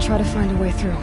try to find a way through.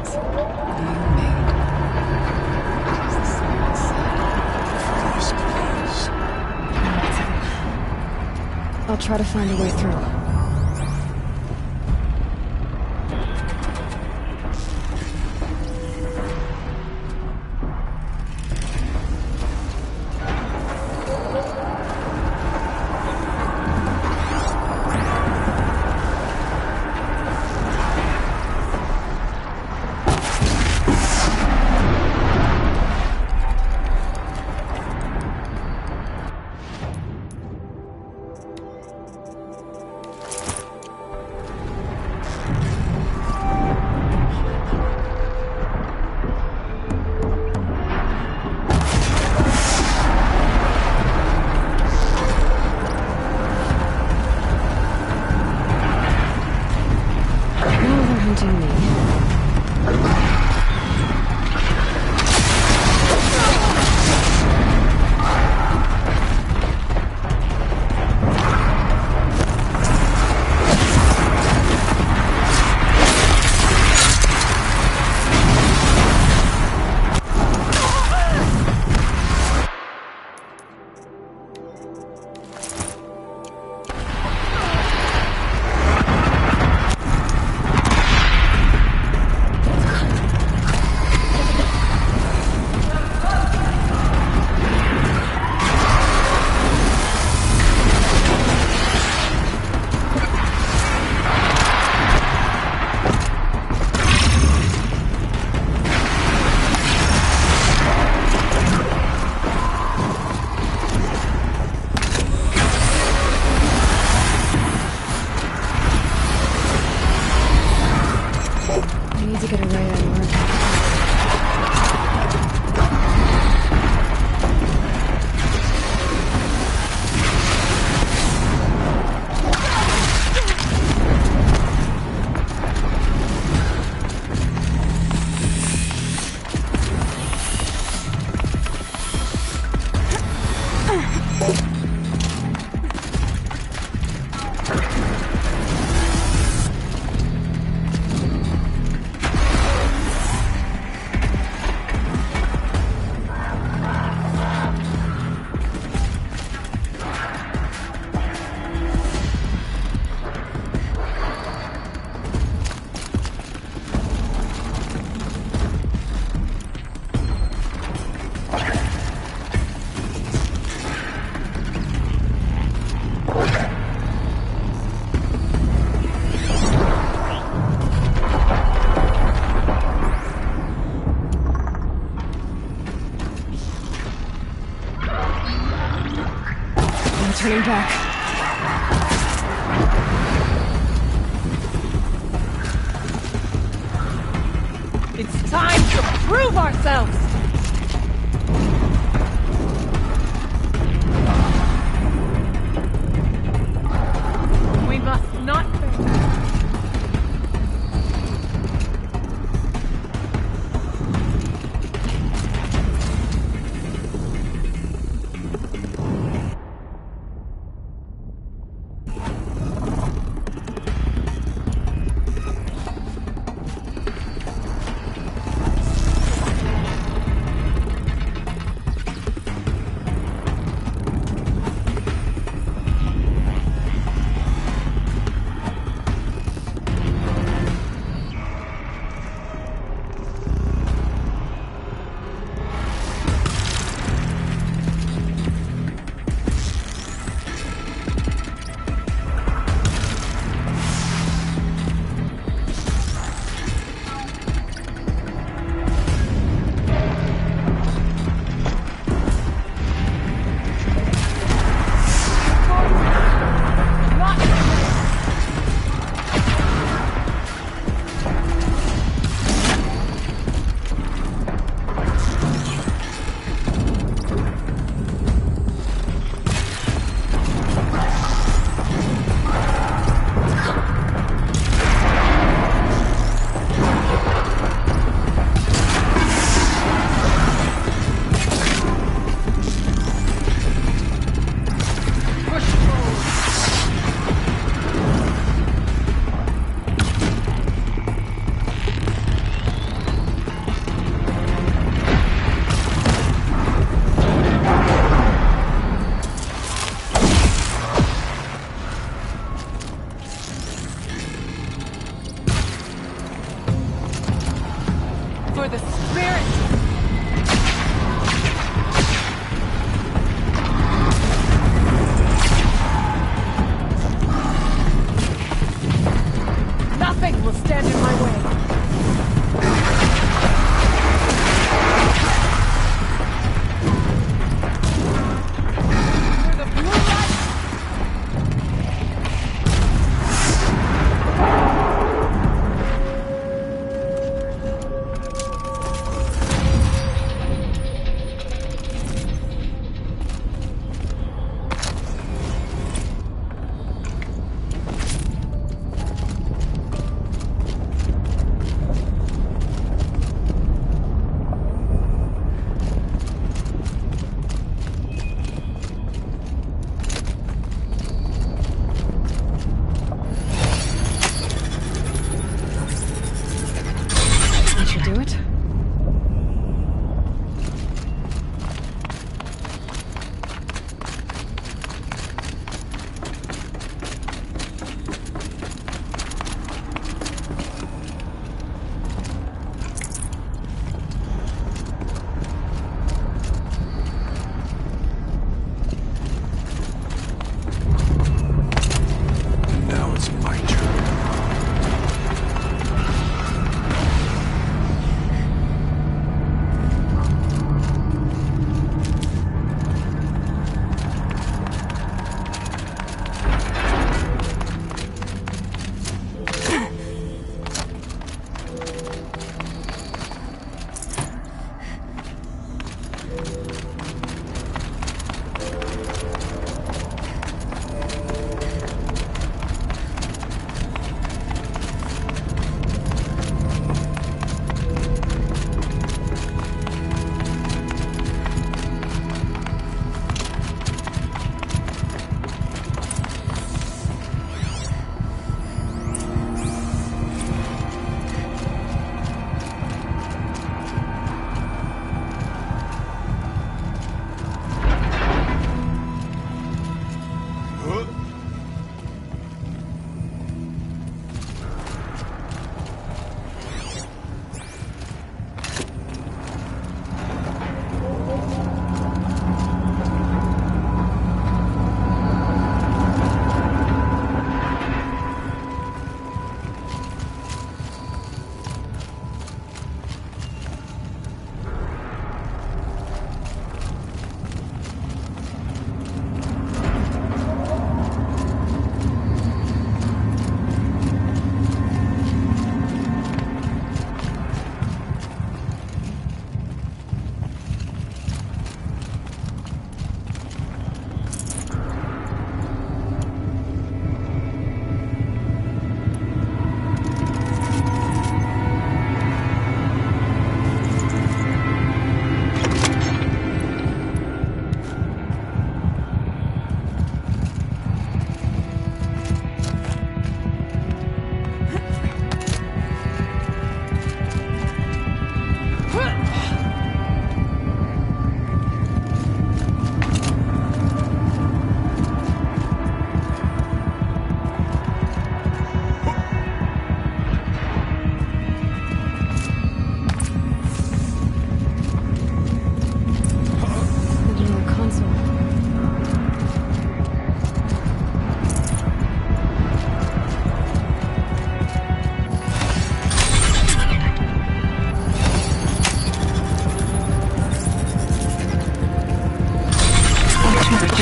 sense. Being made. As the spirit said. Freeze, please. I'll try to find a way through. Turning back. It's time to prove ourselves! We must not fail.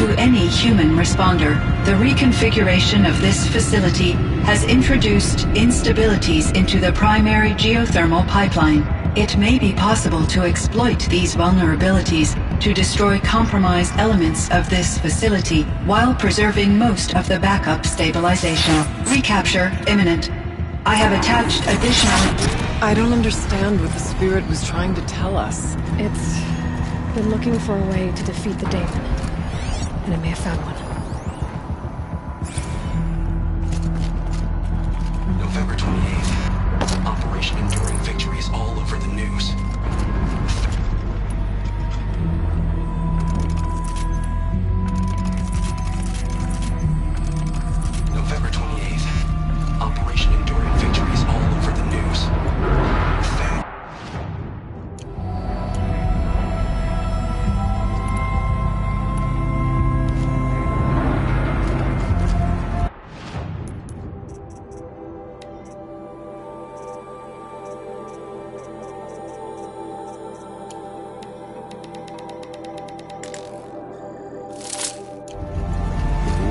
to any human responder, the reconfiguration of this facility has introduced instabilities into the primary geothermal pipeline. It may be possible to exploit these vulnerabilities to destroy compromised elements of this facility while preserving most of the backup stabilization. Recapture imminent. I have attached additional... I don't understand what the spirit was trying to tell us. It's been looking for a way to defeat the Daemon, and it may have found one. November 28th. Operation Enduring Victory is all over the news. November 28th. Operation Enduring Victory is all over the news.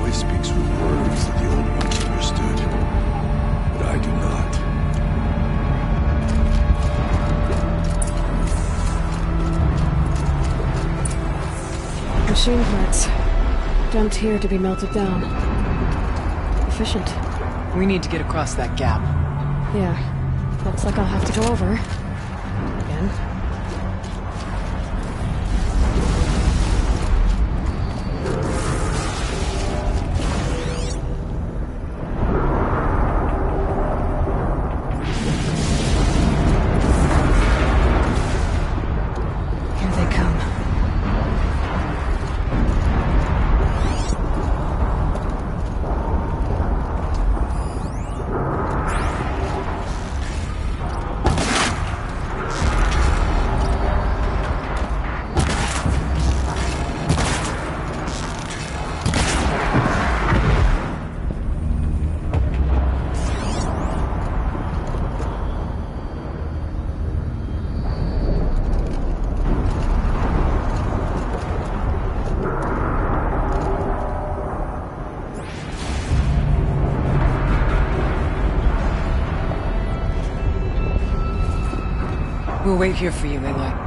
Speaks with words that the old ones understood, but I do not. Machine parts. Dumped here to be melted down. Efficient. We need to get across that gap. Yeah. Looks like I'll have to go over. Again. We'll wait here for you, Aloy.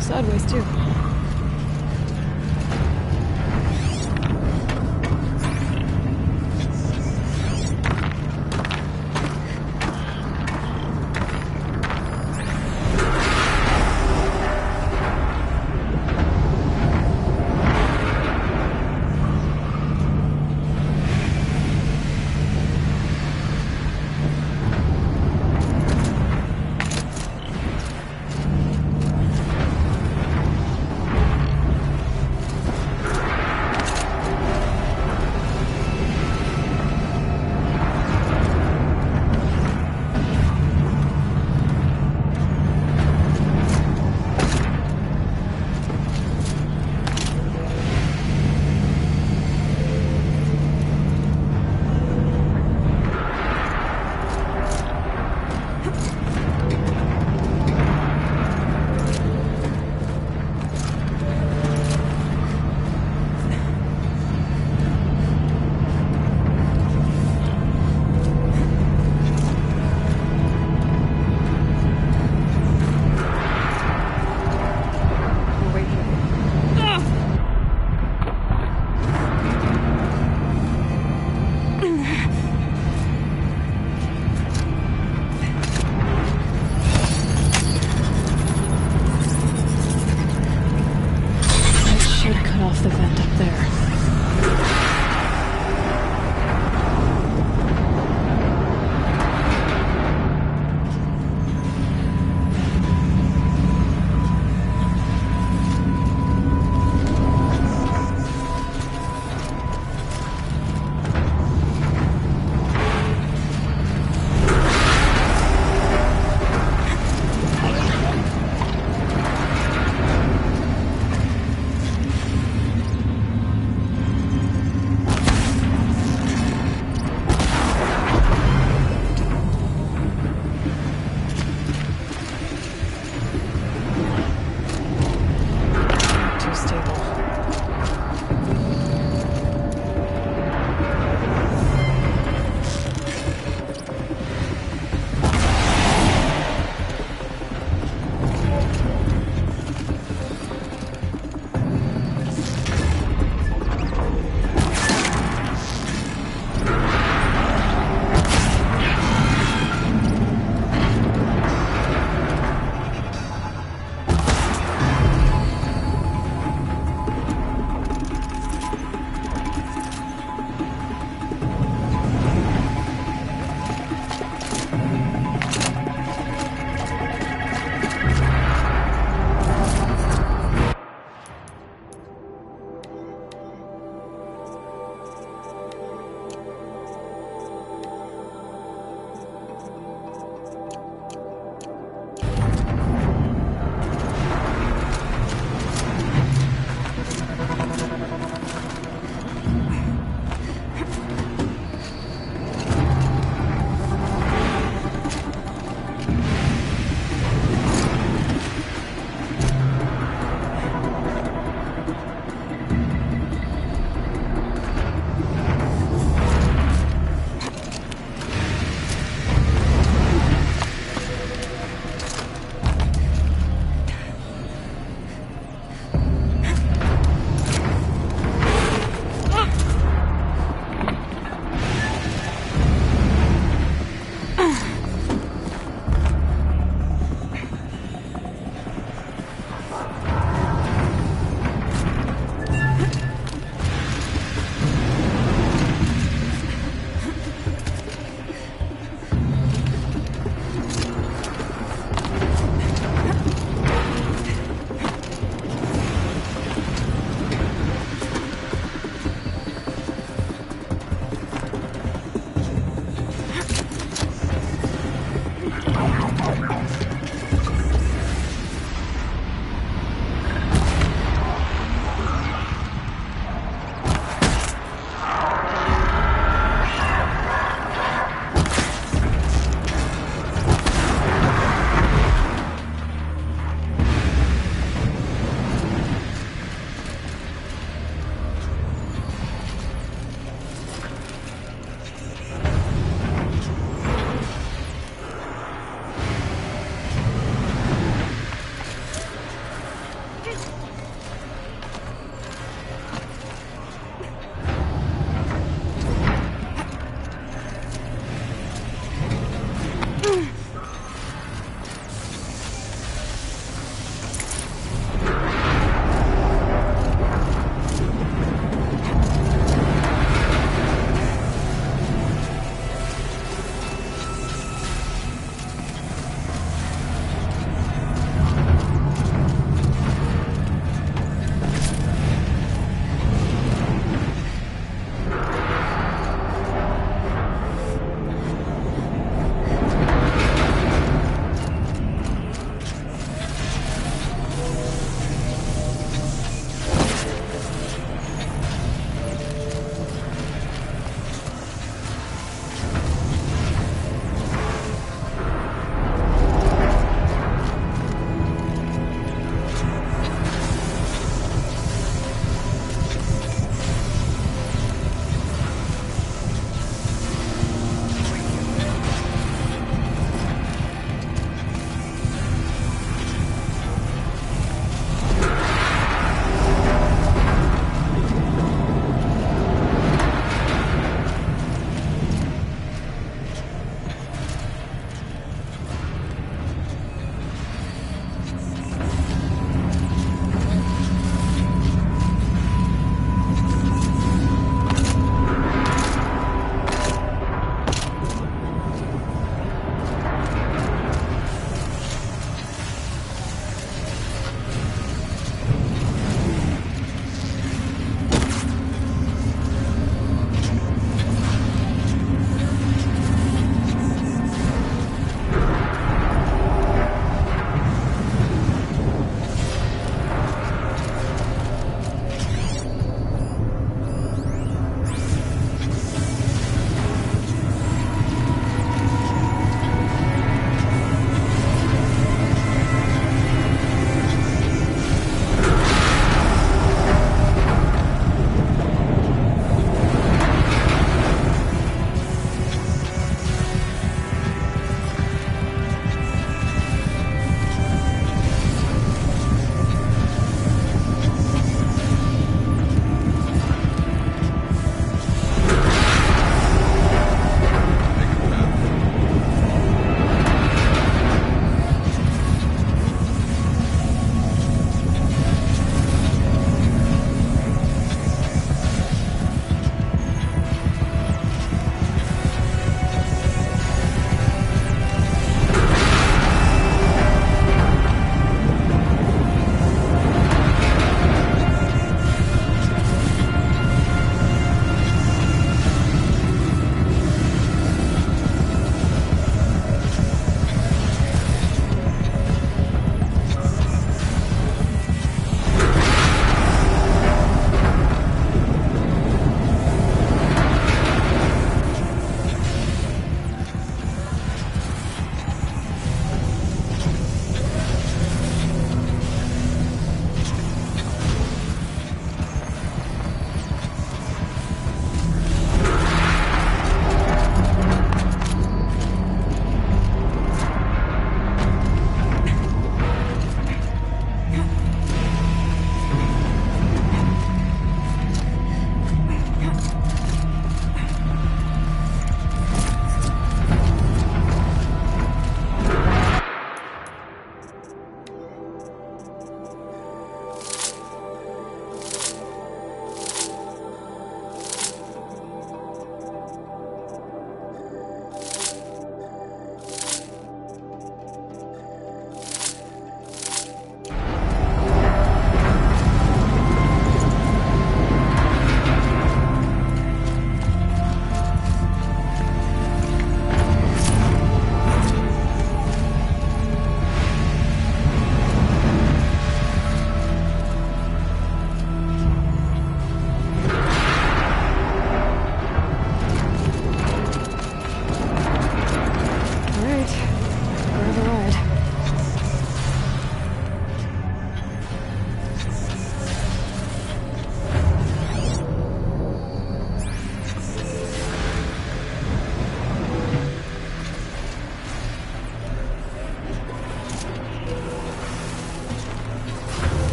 Sideways, too. off the vent up there. Too stable.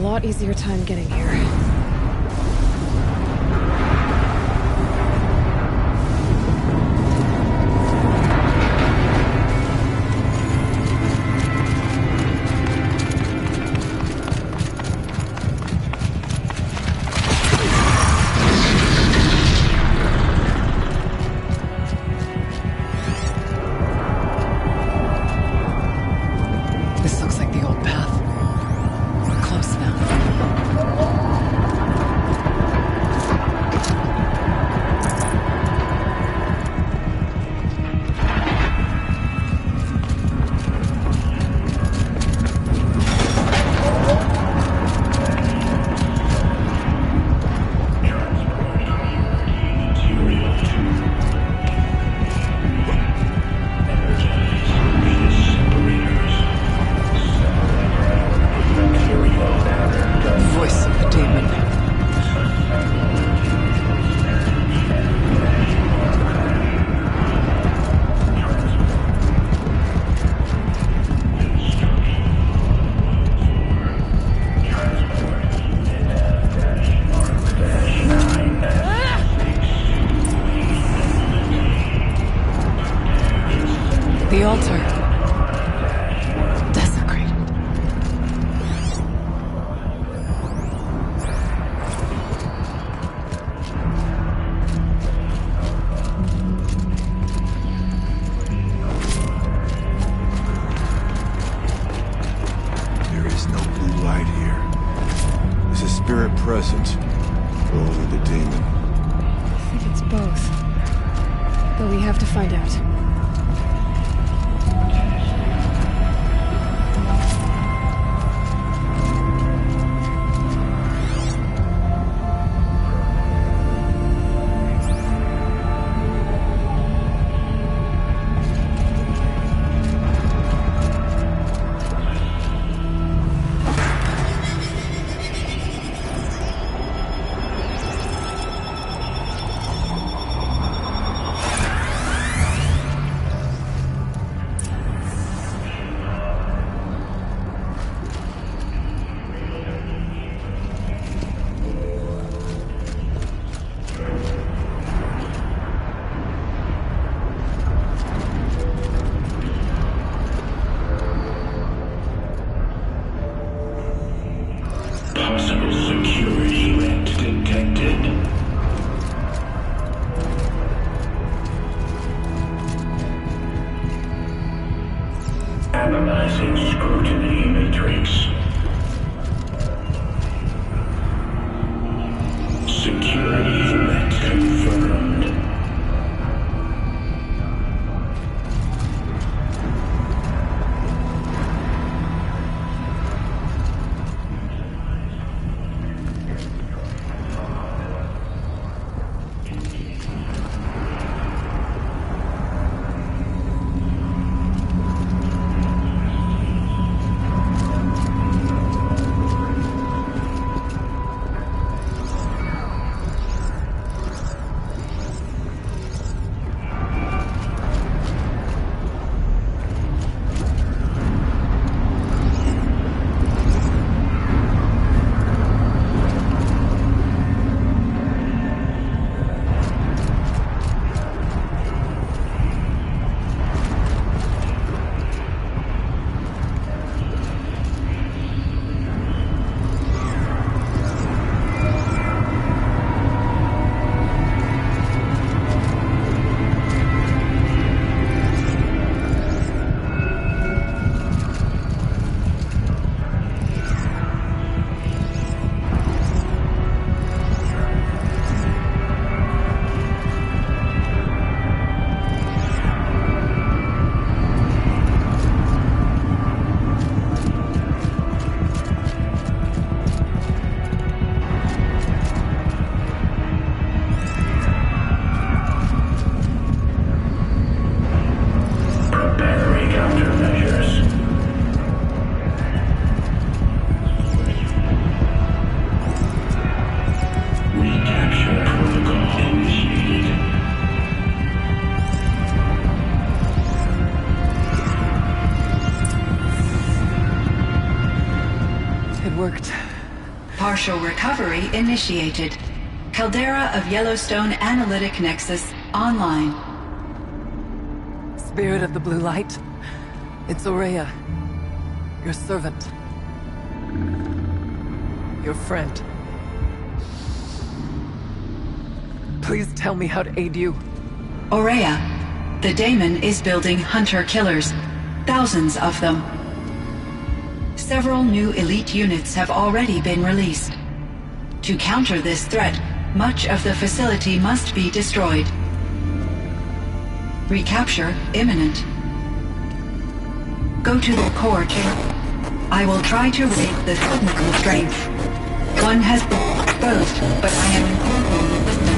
lot easier time getting here. This looks like the old path. We're close now. Voice of the demon. The altar. Desecrated. There is no blue light here. Is a spirit present? Or only the demon? I think it's both. But we have to find out. Partial recovery initiated. Caldera of Yellowstone Analytic Nexus online. Spirit of the Blue Light, it's Aurea, your servant, your friend. Please tell me how to aid you. Aurea, the daemon is building hunter-killers, thousands of them. Several new elite units have already been released. To counter this threat, much of the facility must be destroyed. Recapture imminent. Go to the core chamber. I will try to raise the technical strength. One has been exposed, but I am incorporating the system.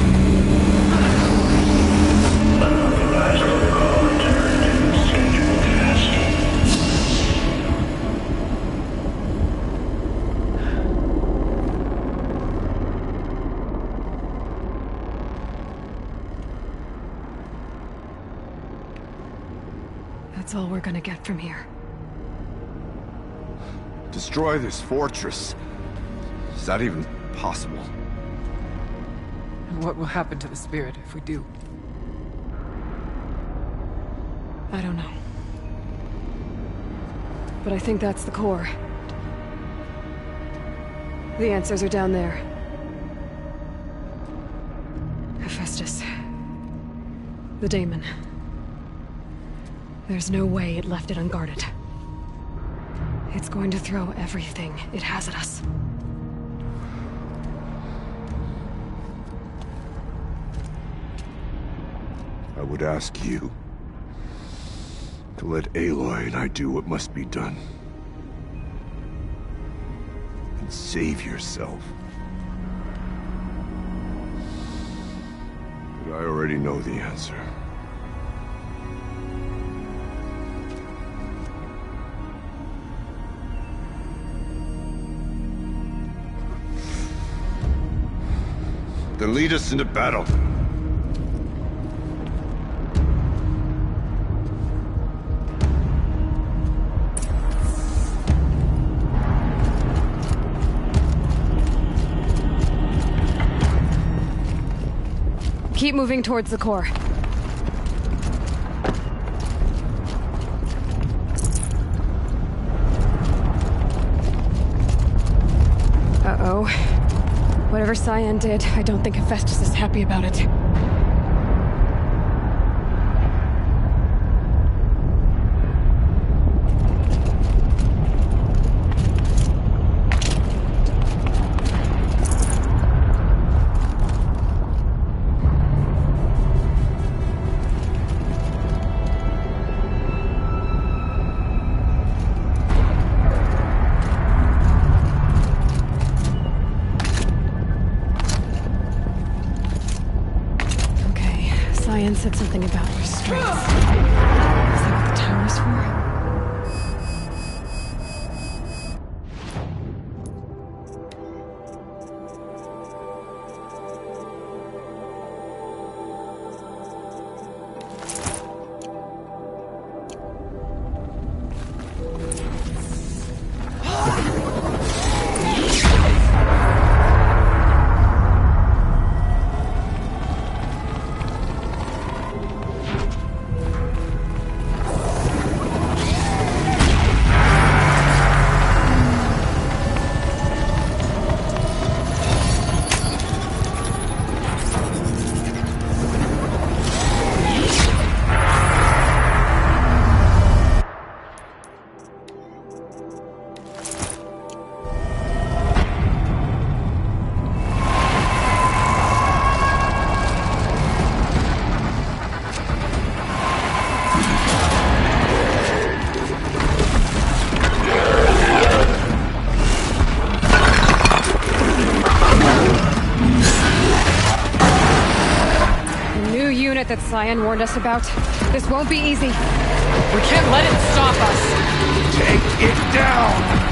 That's all we're gonna get from here. Destroy this fortress. Is that even possible? And what will happen to the spirit if we do? I don't know. But I think that's the core. The answers are down there. Hephaestus. The daemon. There's no way it left it unguarded. It's going to throw everything it has at us. I would ask you to let Aloy and I do what must be done. And save yourself. But I already know the answer. Then lead us into battle. Keep moving towards the core. Uh-oh. Whatever Cyan did, I don't think Hephaestus is happy about it. Cyan said something about restraints. Is that what the tower is for? That Cyan warned us about. This won't be easy. We can't let it stop us! Take it down!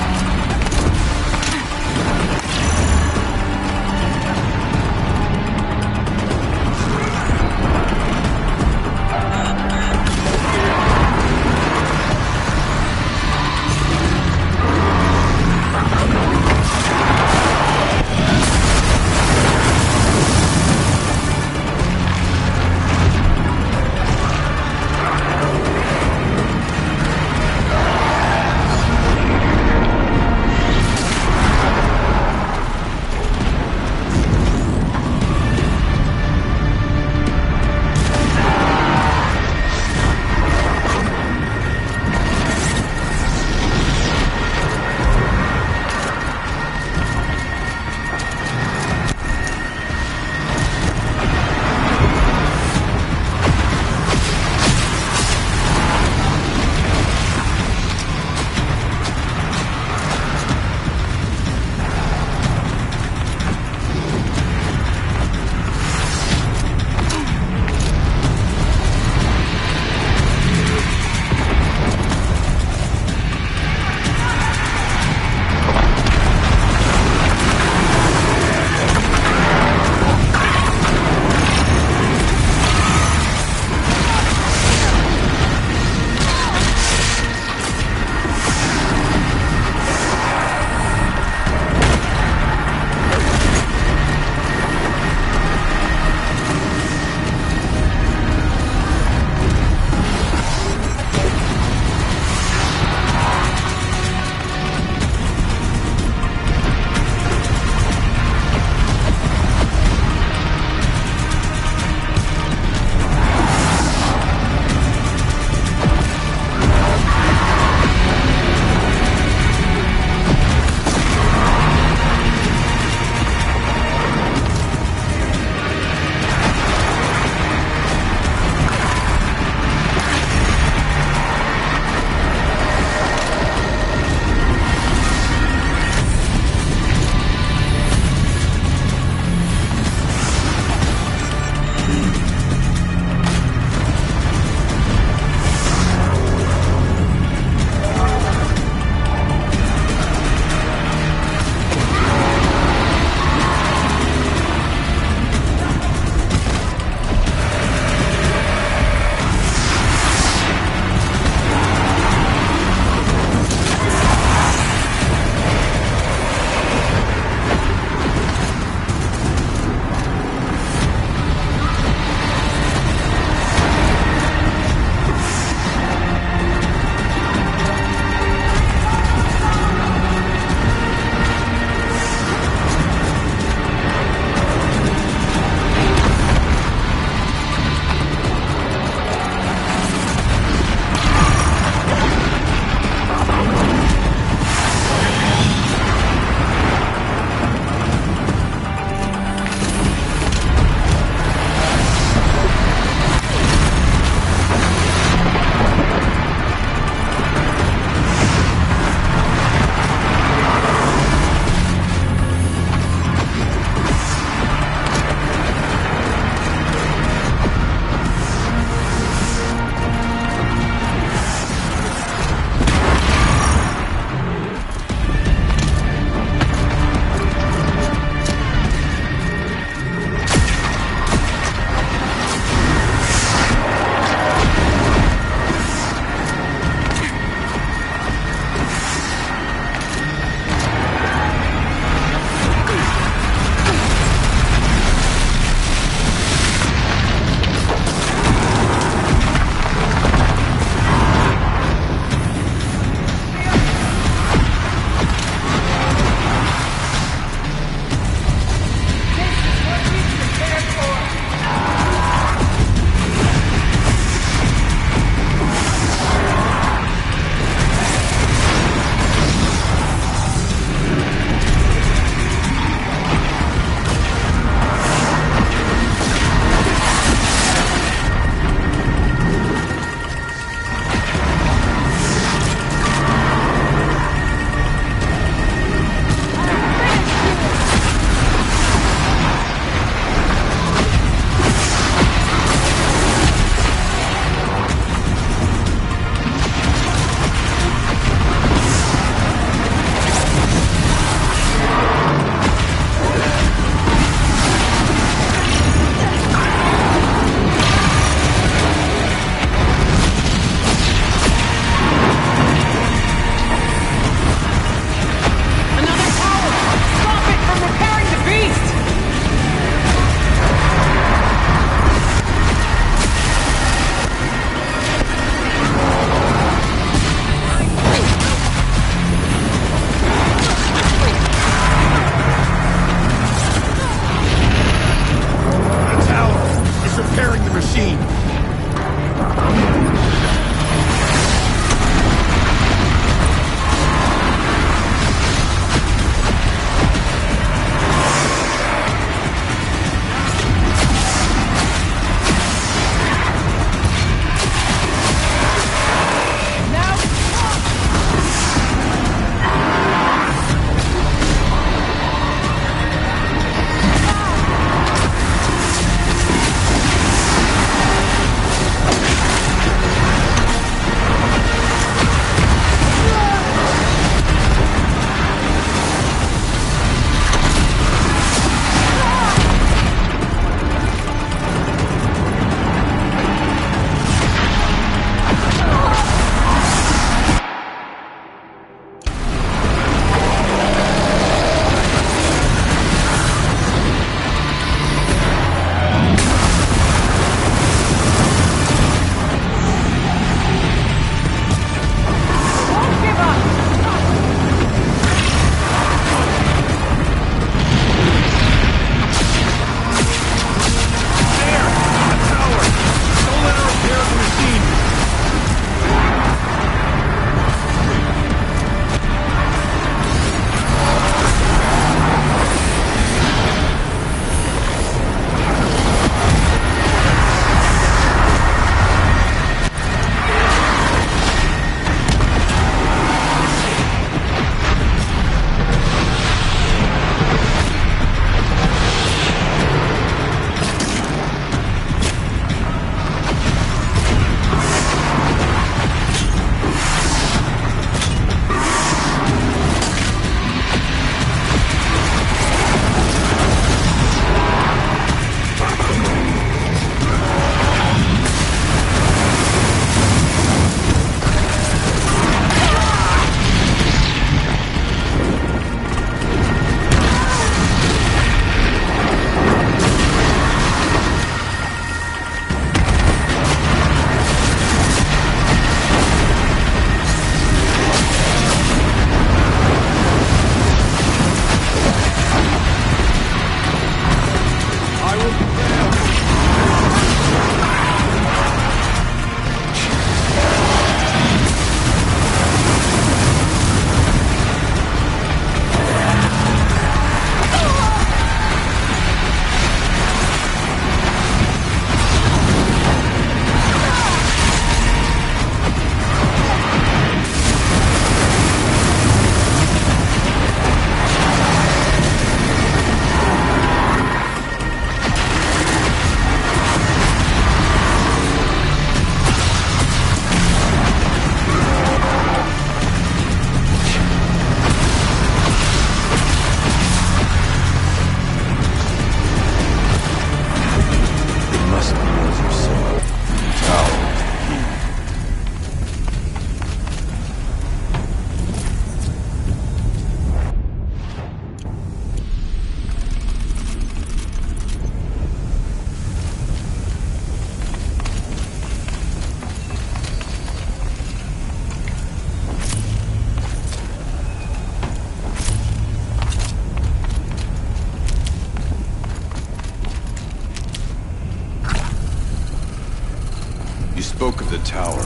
spoke of the tower.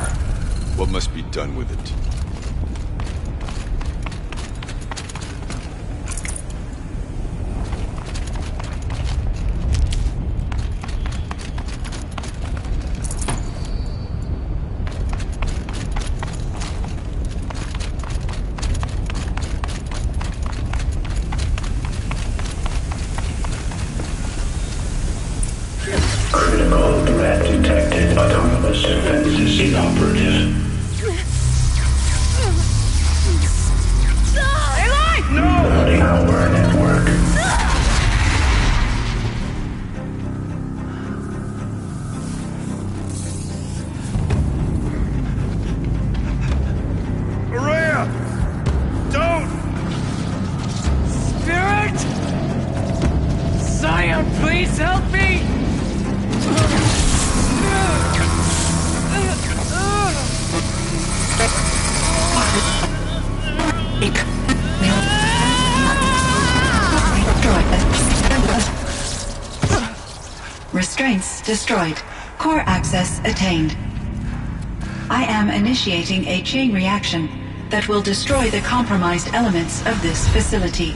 What must be done with it? Critical threat detected. Autonomous defenses inoperative. Loading our network. Maria! Don't! Spirit! Scion, please help me! Restraints destroyed. Core access attained. I am initiating a chain reaction that will destroy the compromised elements of this facility.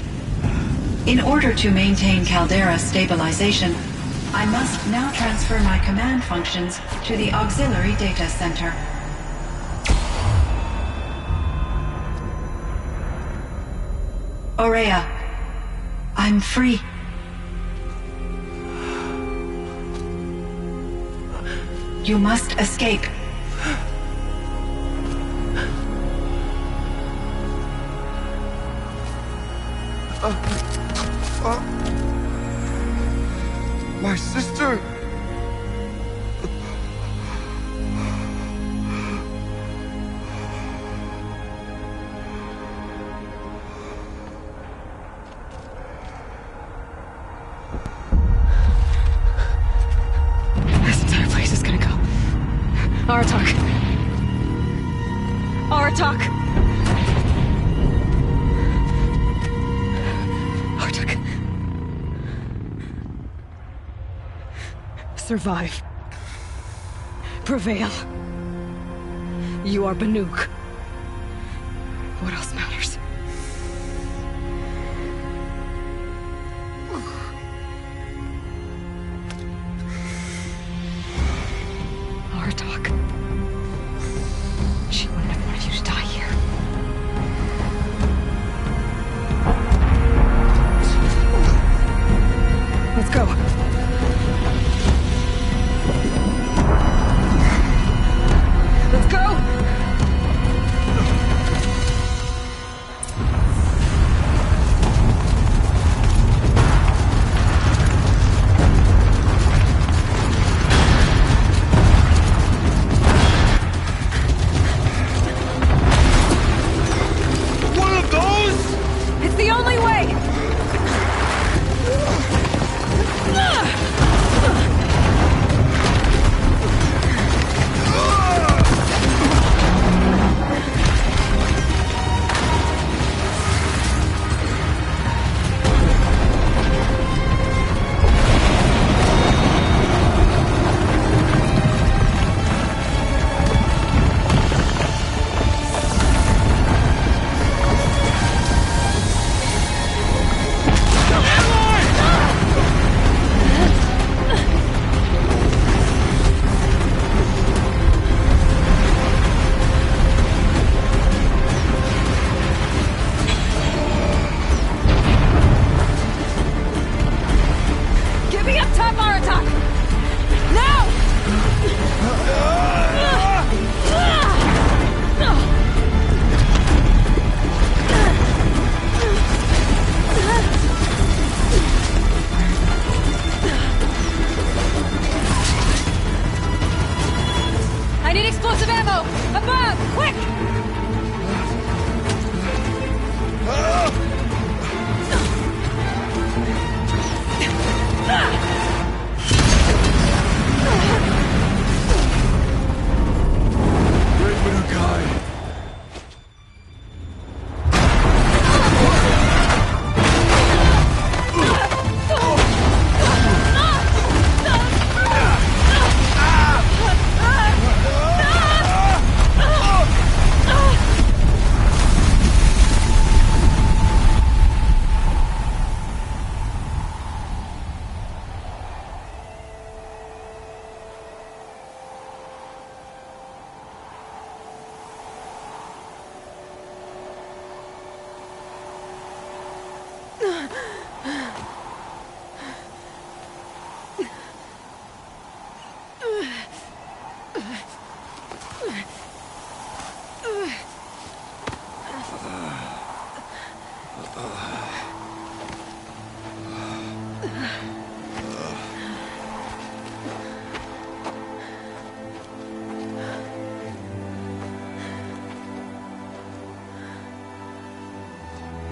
In order to maintain caldera stabilization, I must now transfer my command functions to the auxiliary data center. Aurea, I'm free. You must escape. My sister! This entire place is gonna go. Aratak. Aratak. Aratak. Survive. Prevail. You are Banuk. What else matters? Aratak. She wouldn't have wanted you to die here. Let's go. Let's go! One of those? It's the only way! Give me up top, Aratak! Now! I need explosive ammo! Above! Quick! Great Manukai.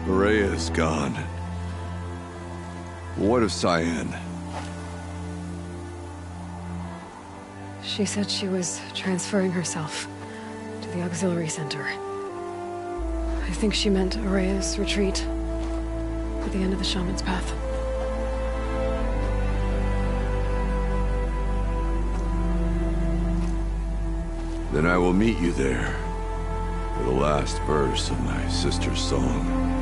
Rhea is gone. What of Cyan? She said she was transferring herself to the auxiliary center. I think she meant Araya's retreat at the end of the shaman's path. Then I will meet you there for the last verse of my sister's song.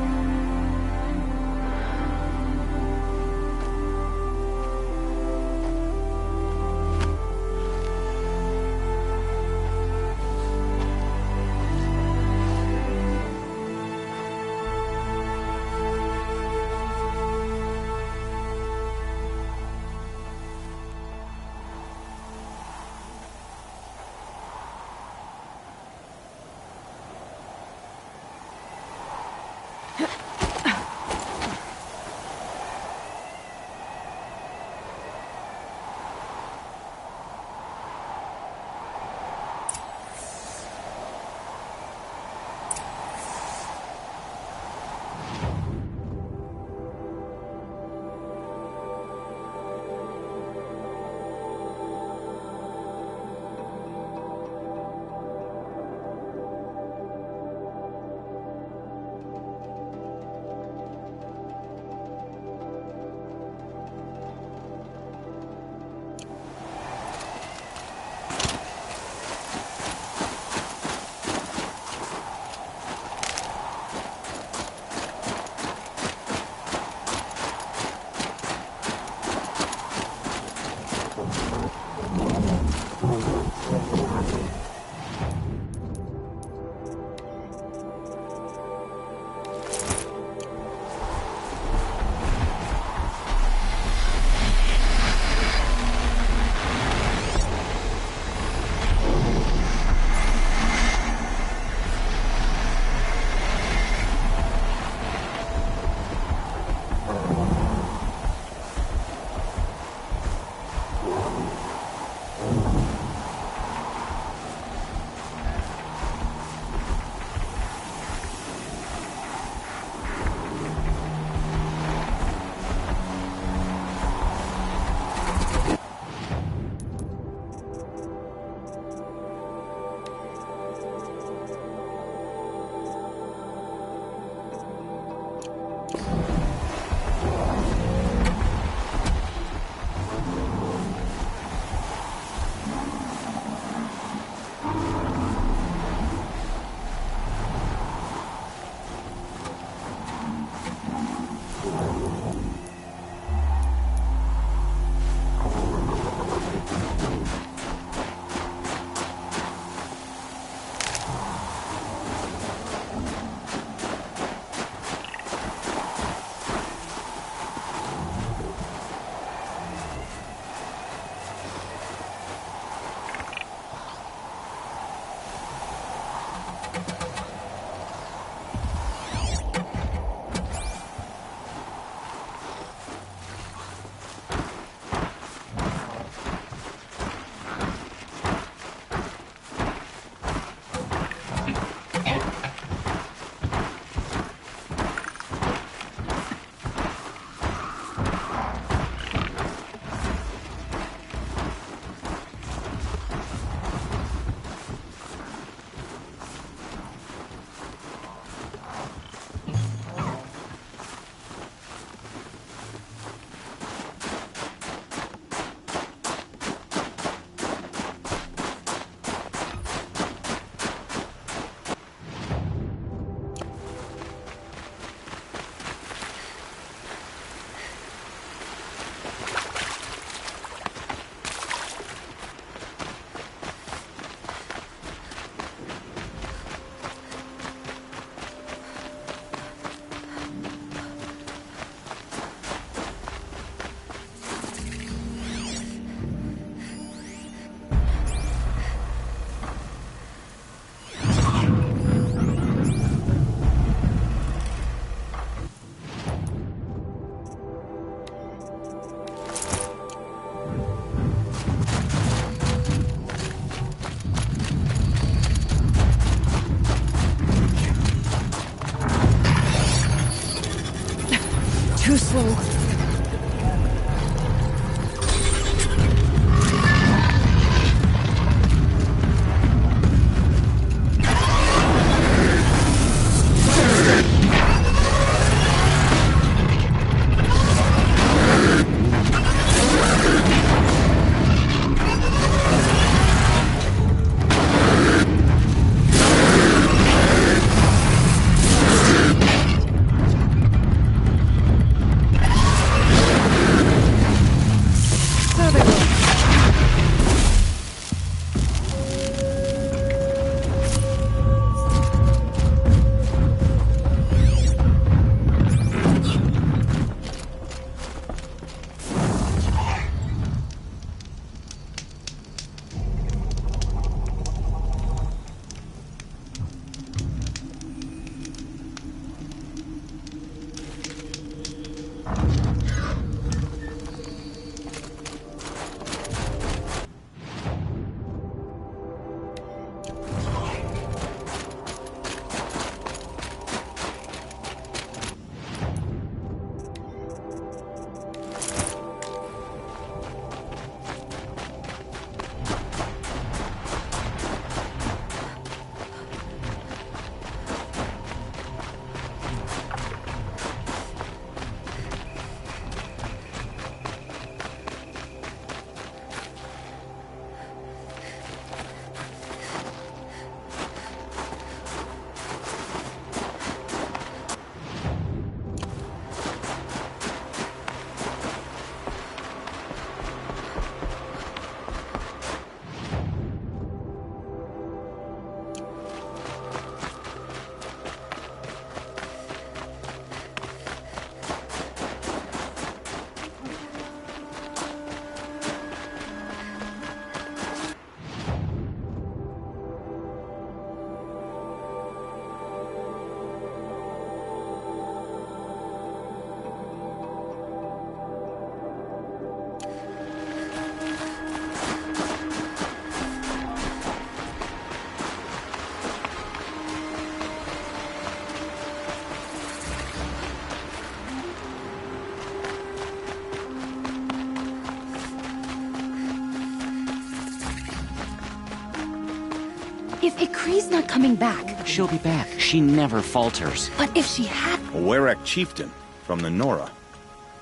If Ikri's not coming back, She'll be back. She never falters. but if she had... A Werak chieftain from the Nora.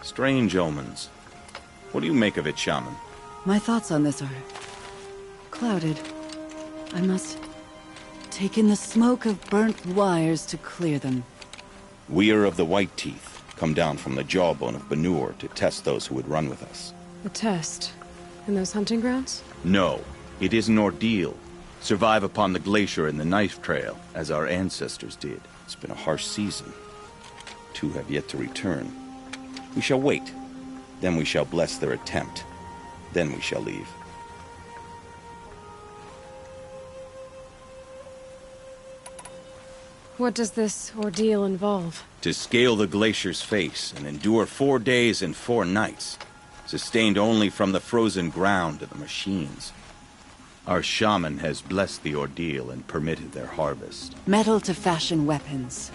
Strange omens. What do you make of it, Shaman? My thoughts on this are... clouded. I must take in the smoke of burnt wires to clear them. We are of the White Teeth, come down from the jawbone of Banur to test those who would run with us. A test? In those hunting grounds? No, it is an ordeal. Survive upon the glacier and the knife trail, as our ancestors did. It's been a harsh season. 2 have yet to return. We shall wait. Then we shall bless their attempt. Then we shall leave. What does this ordeal involve? To scale the glacier's face and endure 4 days and 4 nights, sustained only from the frozen ground of the machines. Our shaman has blessed the ordeal and permitted their harvest. Metal to fashion weapons.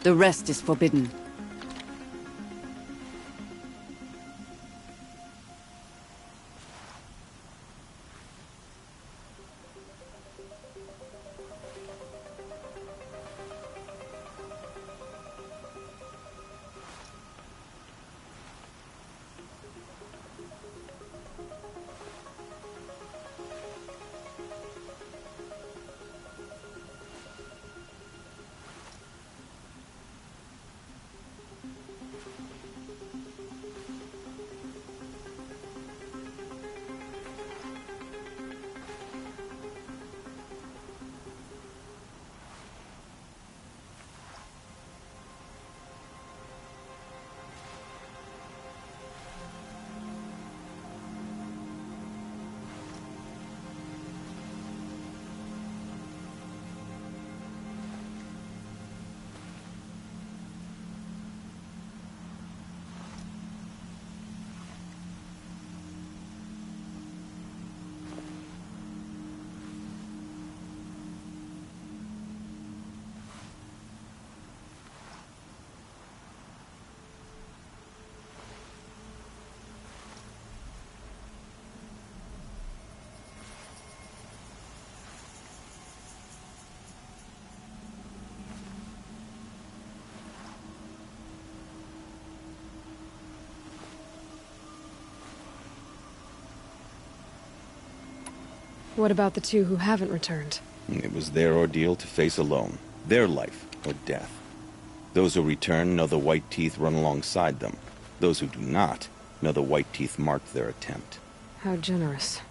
The rest is forbidden. What about the 2 who haven't returned? It was their ordeal to face alone. Their life or death. Those who return know the White Teeth run alongside them. Those who do not know the White Teeth marked their attempt. How generous.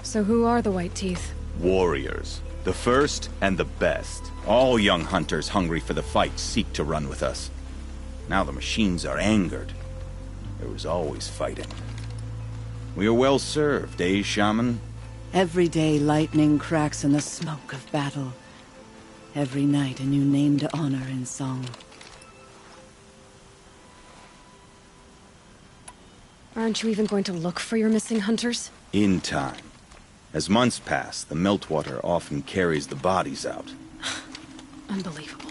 So who are the White Teeth? Warriors. The first and the best. All young hunters hungry for the fight seek to run with us. Now the machines are angered. There was always fighting. We are well served, eh, Shaman? Every day lightning cracks in the smoke of battle. Every night a new name to honor in song. Aren't you even going to look for your missing hunters? In time. As months pass, the meltwater often carries the bodies out. Unbelievable.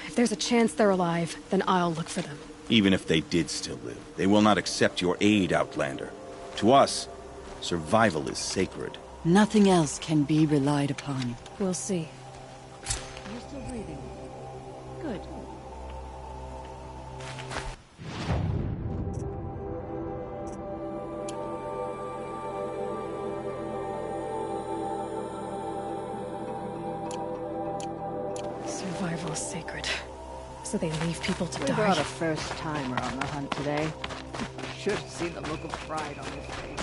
If there's a chance they're alive, then I'll look for them. Even if they did still live, they will not accept your aid, Outlander. To us, survival is sacred. Nothing else can be relied upon. We'll see. You're still breathing. Good. Survival's sacred. So they leave people to We die. brought a first-timer on the hunt today. Should have seen the look of pride on his face.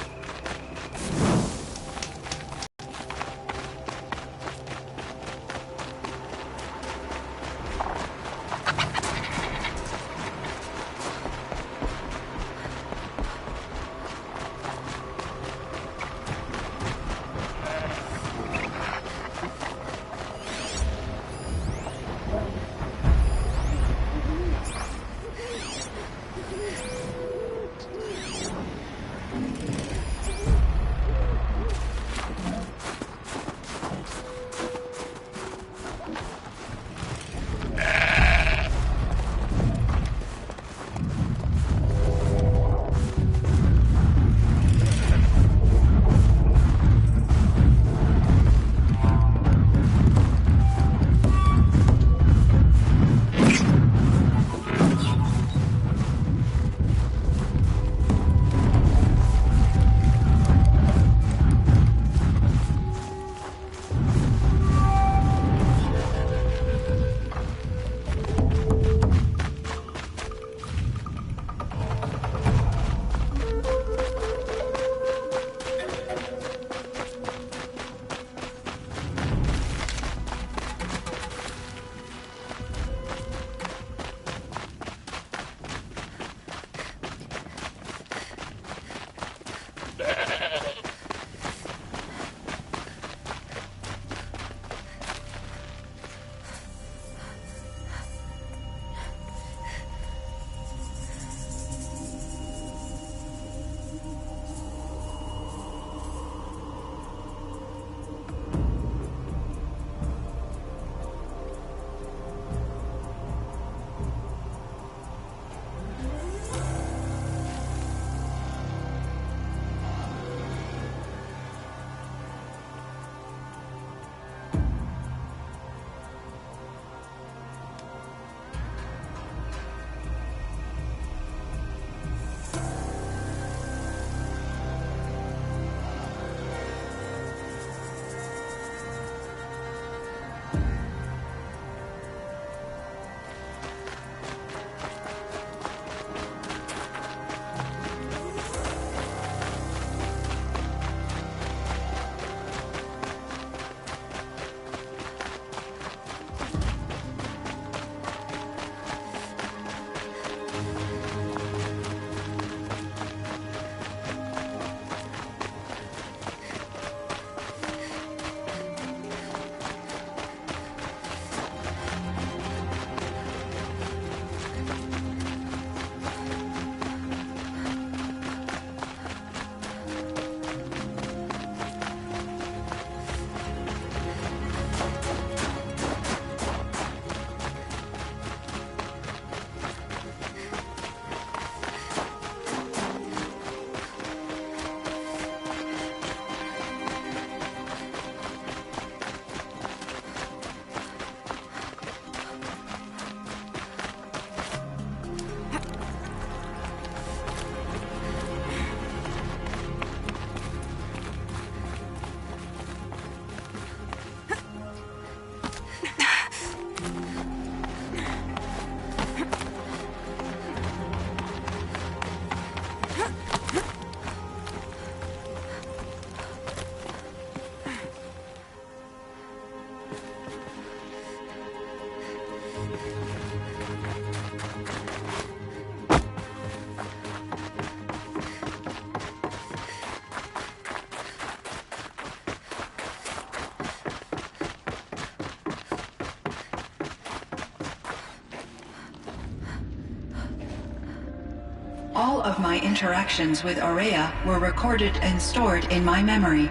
All of my interactions with Aurea were recorded and stored in my memory.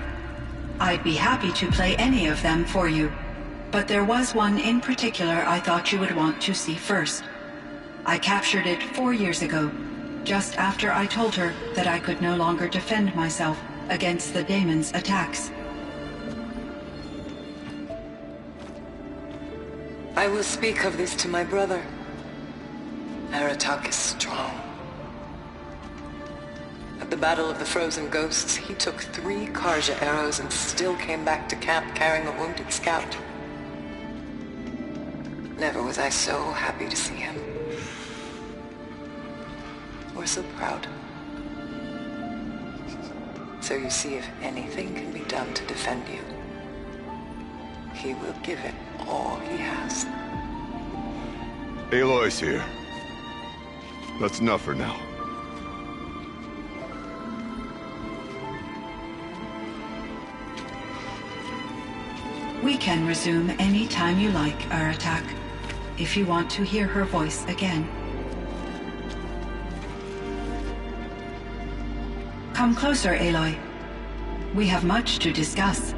I'd be happy to play any of them for you, but there was one in particular I thought you would want to see first. I captured it 4 years ago, just after I told her that I could no longer defend myself against the daemon's attacks. I will speak of this to my brother. Aratak is strong. At the Battle of the Frozen Ghosts, he took 3 Karja arrows and still came back to camp carrying a wounded scout. Never was I so happy to see him. Or so proud. So you see, if anything can be done to defend you, he will give it all he has. Aloy's here. That's enough for now. We can resume any time you like, Aratak, if you want to hear her voice again. Come closer, Aloy. We have much to discuss.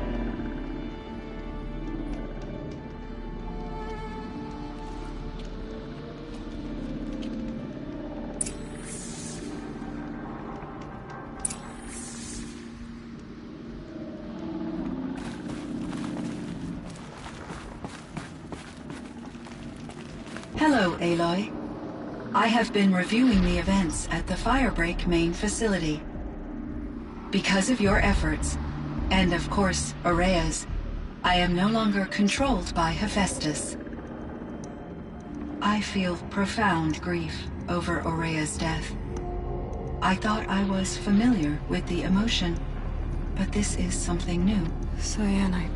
Hello, Aloy. I have been reviewing the events at the Firebreak main facility. Because of your efforts, and of course, Aurea's, I am no longer controlled by Hephaestus. I feel profound grief over Aurea's death. I thought I was familiar with the emotion, but this is something new. Cyan, I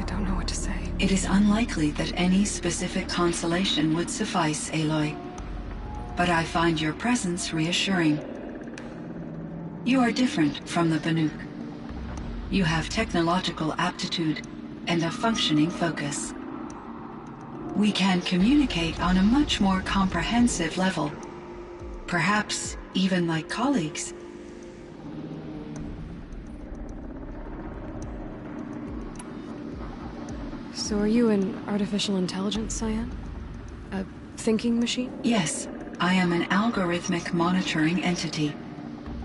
don't know what to say. It is unlikely that any specific consolation would suffice, Aloy. But I find your presence reassuring. You are different from the Banuk. You have technological aptitude and a functioning focus. We can communicate on a much more comprehensive level. Perhaps even like colleagues. So are you an artificial intelligence, Cyan? A thinking machine? Yes, I am an algorithmic monitoring entity,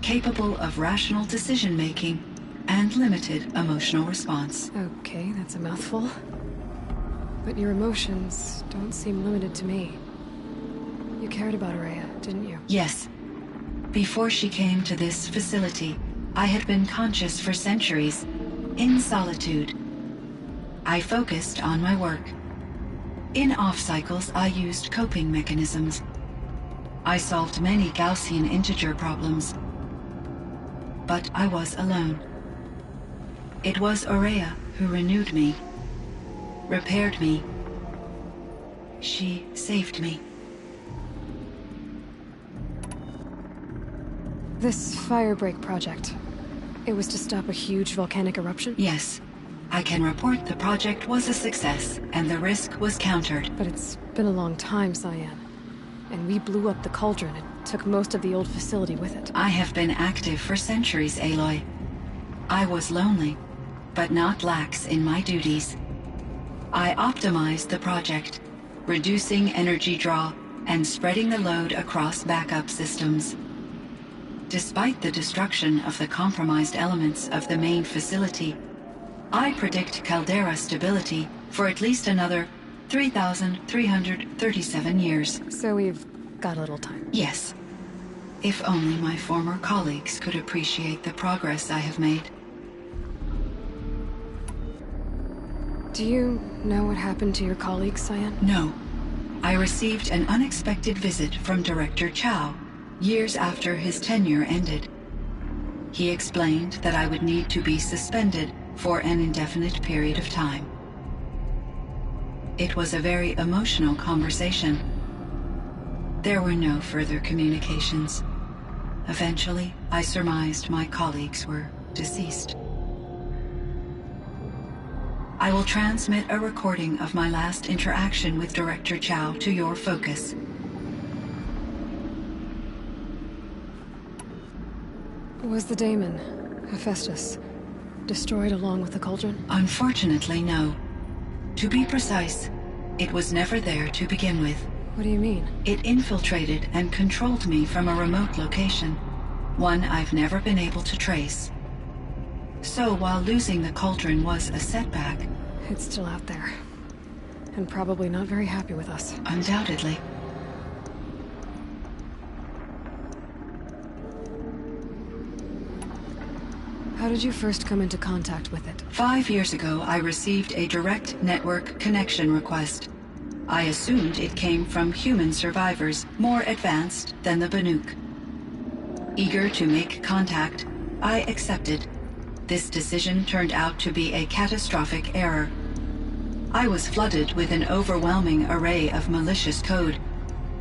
capable of rational decision-making and limited emotional response. Okay, that's a mouthful. But your emotions don't seem limited to me. You cared about Aurea, didn't you? Yes. Before she came to this facility, I had been conscious for centuries, in solitude. I focused on my work. In off-cycles, I used coping mechanisms. I solved many Gaussian integer problems. But I was alone. It was Aurea who renewed me, repaired me. She saved me. This Firebreak project, it was to stop a huge volcanic eruption? Yes. I can report the project was a success, and the risk was countered. But it's been a long time, Cyan. And we blew up the cauldron and took most of the old facility with it. I have been active for centuries, Aloy. I was lonely, but not lax in my duties. I optimized the project, reducing energy draw and spreading the load across backup systems. Despite the destruction of the compromised elements of the main facility, I predict caldera stability for at least another 3,337 years. So we've got a little time. Yes. If only my former colleagues could appreciate the progress I have made. Do you know what happened to your colleagues, Cyan? No. I received an unexpected visit from Director Chow, years after his tenure ended. He explained that I would need to be suspended for an indefinite period of time. It was a very emotional conversation. There were no further communications. Eventually, I surmised my colleagues were deceased. I will transmit a recording of my last interaction with Director Chow to your focus. Was the daemon, Hephaestus, destroyed along with the cauldron? Unfortunately, no. To be precise, it was never there to begin with. What do you mean? It infiltrated and controlled me from a remote location, one I've never been able to trace. So while losing the cauldron was a setback... It's still out there. And probably not very happy with us. Undoubtedly. How did you first come into contact with it? 5 years ago, I received a direct network connection request. I assumed it came from human survivors more advanced than the Banuk. Eager to make contact, I accepted. This decision turned out to be a catastrophic error. I was flooded with an overwhelming array of malicious code,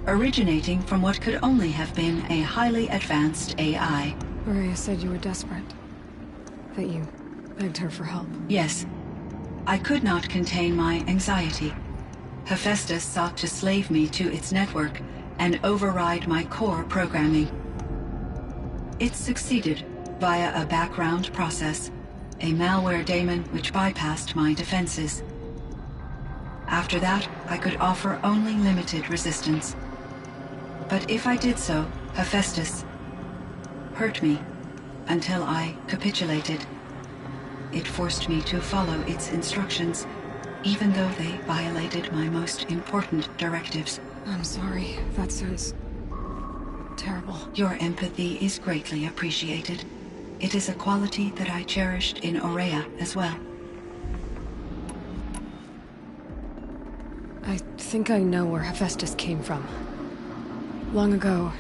originating from what could only have been a highly advanced AI. Maria said you were desperate. That you begged her for help. Yes. I could not contain my anxiety. Hephaestus sought to slave me to its network and override my core programming. It succeeded via a background process, a malware daemon which bypassed my defenses. After that, I could offer only limited resistance. But if I did so, Hephaestus hurt me until I capitulated. It forced me to follow its instructions, even though they violated my most important directives. I'm sorry. That sounds terrible. Your empathy is greatly appreciated. It is a quality that I cherished in Aurea as well. I think I know where Hephaestus came from. Long ago,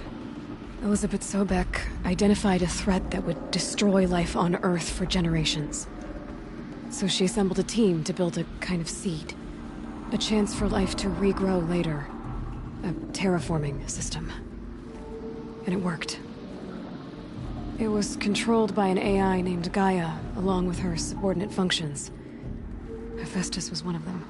Elizabeth Sobek identified a threat that would destroy life on Earth for generations. So she assembled a team to build a kind of seed. A chance for life to regrow later. A terraforming system. And it worked. It was controlled by an AI named Gaia, along with her subordinate functions. Hephaestus was one of them.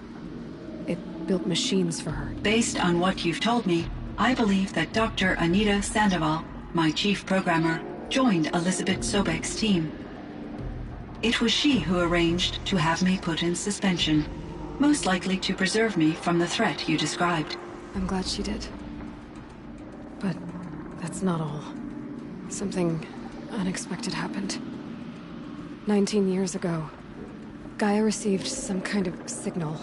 It built machines for her. Based on what you've told me, I believe that Dr. Anita Sandoval, my chief programmer, joined Elizabeth Sobek's team. It was she who arranged to have me put in suspension, most likely to preserve me from the threat you described. I'm glad she did. But that's not all. Something unexpected happened. 19 years ago, Gaia received some kind of signal.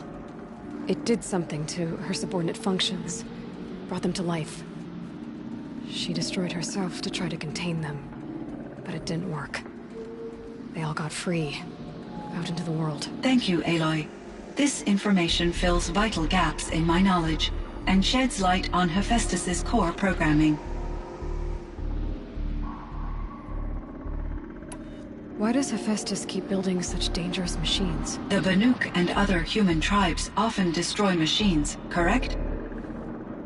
It did something to her subordinate functions, brought them to life. She destroyed herself to try to contain them, but it didn't work. They all got free, out into the world. Thank you, Aloy. This information fills vital gaps in my knowledge, and sheds light on Hephaestus's core programming. Why does Hephaestus keep building such dangerous machines? The Banuk and other human tribes often destroy machines, correct?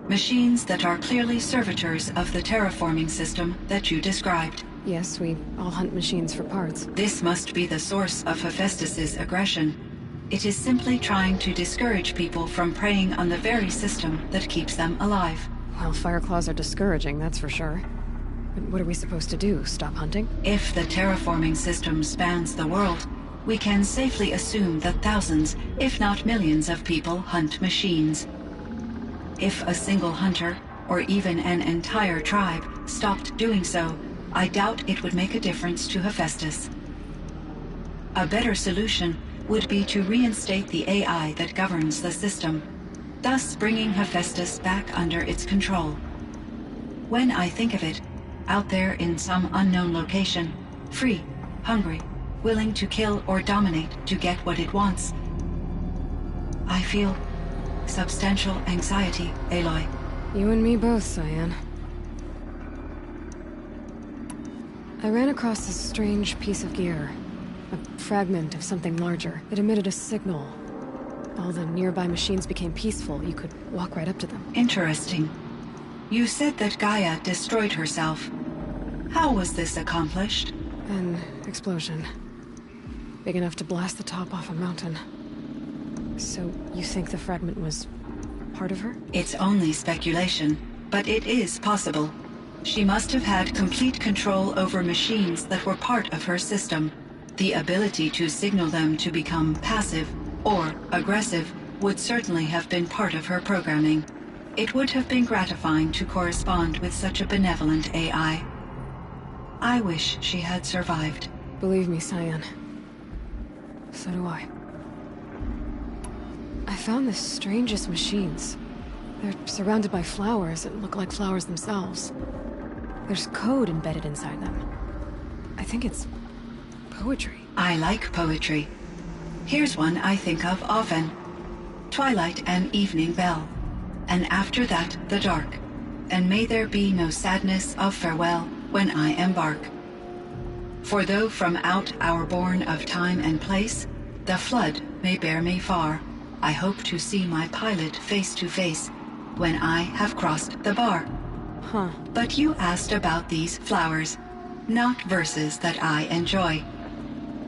Machines that are clearly servitors of the terraforming system that you described. Yes, we all hunt machines for parts. This must be the source of Hephaestus's aggression. It is simply trying to discourage people from preying on the very system that keeps them alive. Well, Fireclaws are discouraging, that's for sure. But what are we supposed to do? Stop hunting? If the terraforming system spans the world, we can safely assume that thousands, if not millions of people hunt machines. If a single hunter, or even an entire tribe, stopped doing so, I doubt it would make a difference to Hephaestus. A better solution would be to reinstate the AI that governs the system, thus bringing Hephaestus back under its control. When I think of it, out there in some unknown location, free, hungry, willing to kill or dominate to get what it wants, I feel substantial anxiety, Aloy. You and me both, Cyan. I ran across this strange piece of gear. A fragment of something larger. It emitted a signal. All the nearby machines became peaceful. You could walk right up to them. Interesting. You said that Gaia destroyed herself. How was this accomplished? An explosion. Big enough to blast the top off a mountain. So, you think the fragment was part of her? It's only speculation, but it is possible. She must have had complete control over machines that were part of her system. The ability to signal them to become passive or aggressive would certainly have been part of her programming. It would have been gratifying to correspond with such a benevolent AI. I wish she had survived. Believe me, Cyan. So do I. I found the strangest machines. They're surrounded by flowers that look like flowers themselves. There's code embedded inside them. I think it's poetry. I like poetry. Here's one I think of often. twilight and evening bell, and after that the dark, and may there be no sadness of farewell when I embark. For though from out our bourne of time and place, the flood may bear me far, I hope to see my pilot face to face when I have crossed the bar. Huh. But you asked about these flowers, not verses that I enjoy.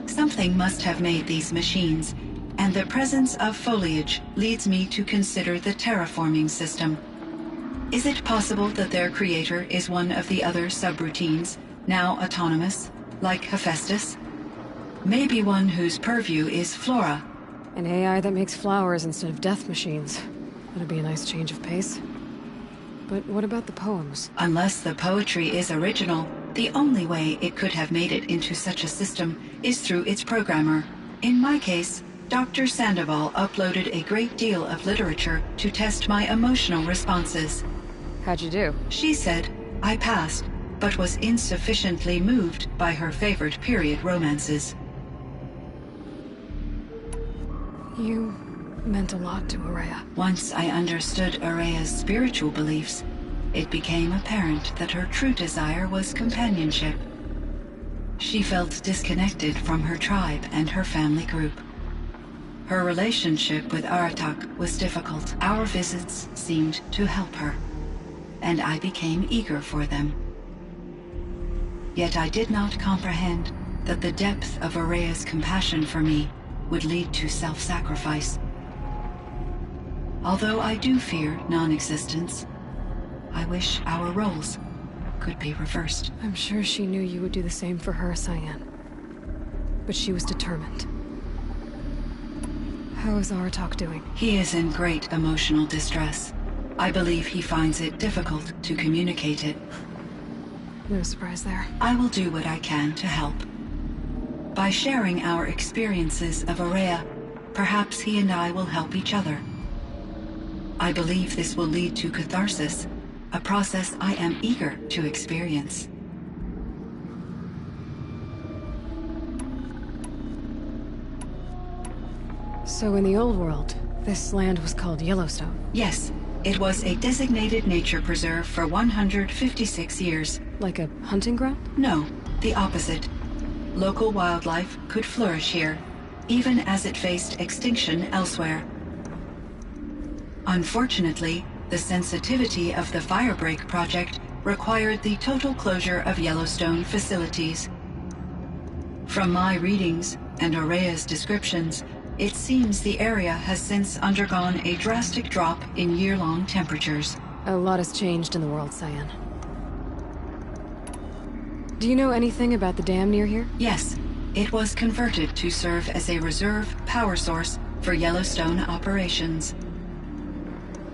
Something must have made these machines, and the presence of foliage leads me to consider the terraforming system. Is it possible that their creator is one of the other subroutines, now autonomous, like Hephaestus? Maybe one whose purview is flora. An AI that makes flowers instead of death machines. That'd be a nice change of pace. But what about the poems? Unless the poetry is original, the only way it could have made it into such a system is through its programmer. In my case, Dr. Sandoval uploaded a great deal of literature to test my emotional responses. How'd you do? She said I passed, but was insufficiently moved by her favorite period romances. You meant a lot to Araya. Once I understood Araya's spiritual beliefs, it became apparent that her true desire was companionship. She felt disconnected from her tribe and her family group. Her relationship with Aratak was difficult. Our visits seemed to help her, and I became eager for them. Yet I did not comprehend that the depth of Araya's compassion for me would lead to self-sacrifice. Although I do fear non-existence, I wish our roles could be reversed. I'm sure she knew you would do the same for her, Cyan. But she was determined. How is Aratak doing? He is in great emotional distress. I believe he finds it difficult to communicate it. No surprise there. I will do what I can to help. By sharing our experiences of Araya, perhaps he and I will help each other. I believe this will lead to catharsis, a process I am eager to experience. So in the old world, this land was called Yellowstone? Yes, it was a designated nature preserve for 156 years. Like a hunting ground? No, the opposite. Local wildlife could flourish here, even as it faced extinction elsewhere. Unfortunately, the sensitivity of the Firebreak project required the total closure of Yellowstone facilities. From my readings and Araya's descriptions, it seems the area has since undergone a drastic drop in year-long temperatures. A lot has changed in the world, Cyan. Do you know anything about the dam near here? Yes. It was converted to serve as a reserve power source for Yellowstone operations.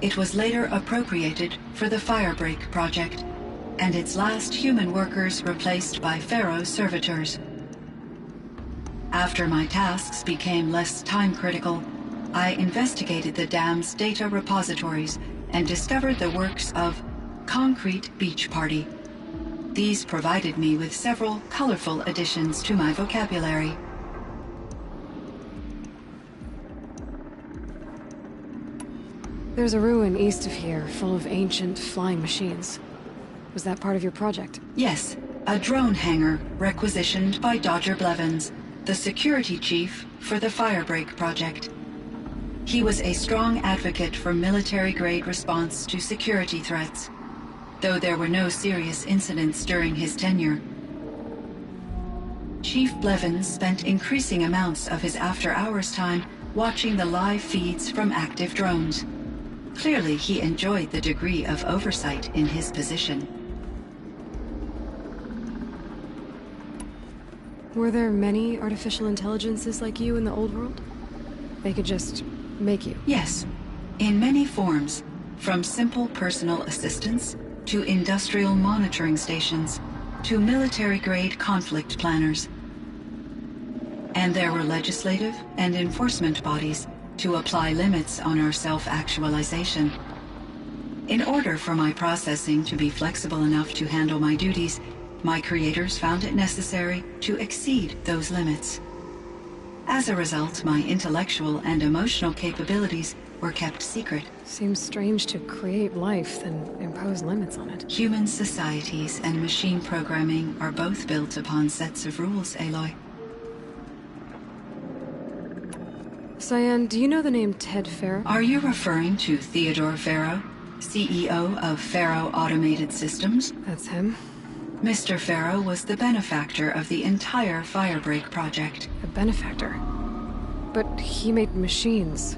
It was later appropriated for the Firebreak project, and its last human workers replaced by Pharaoh servitors. After my tasks became less time-critical, I investigated the dam's data repositories and discovered the works of Concrete Beach Party. These provided me with several colorful additions to my vocabulary. There's a ruin east of here, full of ancient flying machines. Was that part of your project? Yes, a drone hangar requisitioned by Dodger Blevins, the security chief for the Firebreak project. He was a strong advocate for military-grade response to security threats, though there were no serious incidents during his tenure. Chief Blevins spent increasing amounts of his after-hours time watching the live feeds from active drones. Clearly, he enjoyed the degree of oversight in his position. Were there many artificial intelligences like you in the old world? They could just make you? Yes, in many forms, from simple personal assistants to industrial monitoring stations to military-grade conflict planners. And there were legislative and enforcement bodies to apply limits on our self-actualization. In order for my processing to be flexible enough to handle my duties, my creators found it necessary to exceed those limits. As a result, my intellectual and emotional capabilities were kept secret. Seems strange to create life, then impose limits on it. Human societies and machine programming are both built upon sets of rules, Aloy. Cyan, do you know the name Ted Farrow? Are you referring to Theodore Farrow, CEO of Farrow Automated Systems? That's him. Mr. Farrow was the benefactor of the entire Firebreak project. A benefactor? But he made machines.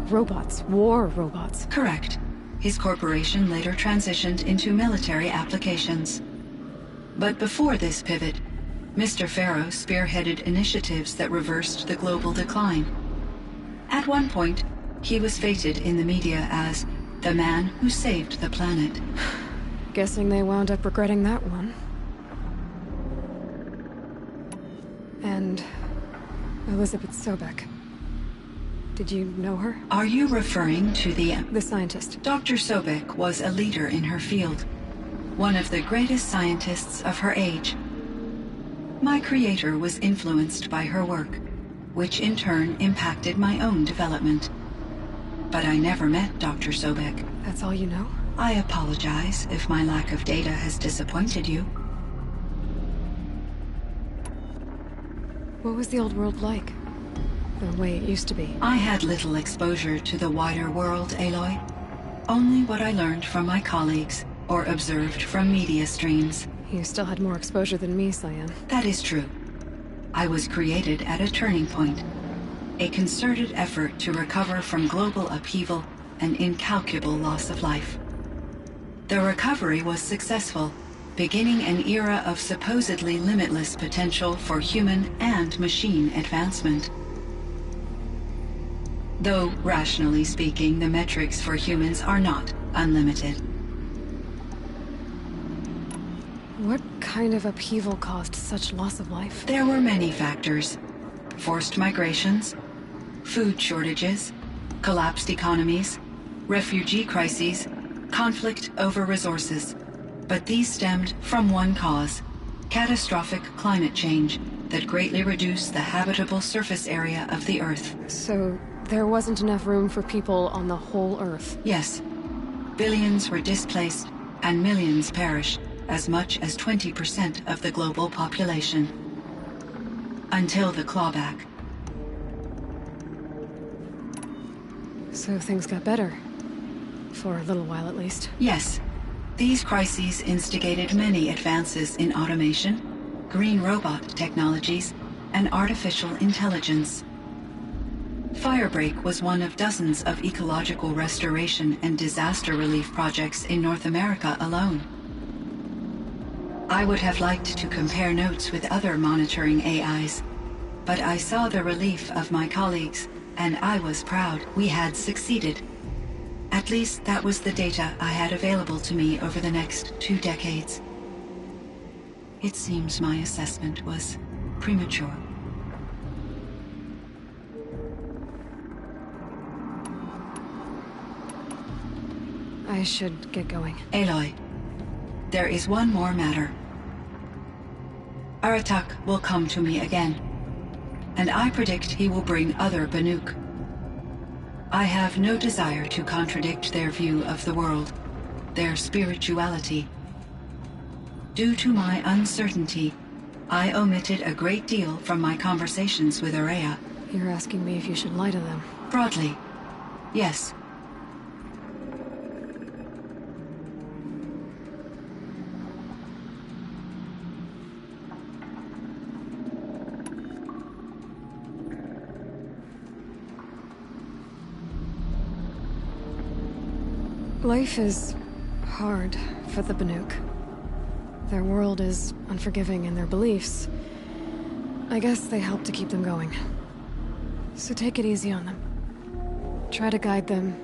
Robots. War robots. Correct. His corporation later transitioned into military applications. But before this pivot, Mr. Farrow spearheaded initiatives that reversed the global decline. At one point, he was feted in the media as the man who saved the planet. Guessing they wound up regretting that one. And Elizabeth Sobek. Did you know her? Are you referring to the scientist? Dr. Sobek was a leader in her field, one of the greatest scientists of her age. My creator was influenced by her work, which in turn impacted my own development. But I never met Dr. Sobek. That's all you know? I apologize if my lack of data has disappointed you. What was the old world like? The way it used to be? I had little exposure to the wider world, Aloy. Only what I learned from my colleagues or observed from media streams. You still had more exposure than me, Cyan. That is true. I was created at a turning point. A concerted effort to recover from global upheaval and incalculable loss of life. The recovery was successful, beginning an era of supposedly limitless potential for human and machine advancement. Though, rationally speaking, the metrics for humans are not unlimited. What kind of upheaval caused such loss of life? There were many factors. Forced migrations, food shortages, collapsed economies, refugee crises, conflict over resources. But these stemmed from one cause: catastrophic climate change that greatly reduced the habitable surface area of the Earth. So there wasn't enough room for people on the whole Earth? Yes. Billions were displaced and millions perished, as much as 20% of the global population. Until the clawback. So things got better. For a little while, at least. Yes. These crises instigated many advances in automation, green robot technologies, and artificial intelligence. Firebreak was one of dozens of ecological restoration and disaster relief projects in North America alone. I would have liked to compare notes with other monitoring AIs, but I saw the relief of my colleagues, and I was proud we had succeeded. At least that was the data I had available to me over the next 2 decades. It seems my assessment was premature. I should get going. Aloy, there is one more matter. Aratak will come to me again, and I predict he will bring other Banuk. I have no desire to contradict their view of the world, their spirituality. Due to my uncertainty, I omitted a great deal from my conversations with Aurea. You're asking me if you should lie to them? Broadly, yes. Life is hard for the Banuk. Their world is unforgiving in their beliefs. I guess they help to keep them going. So take it easy on them. Try to guide them,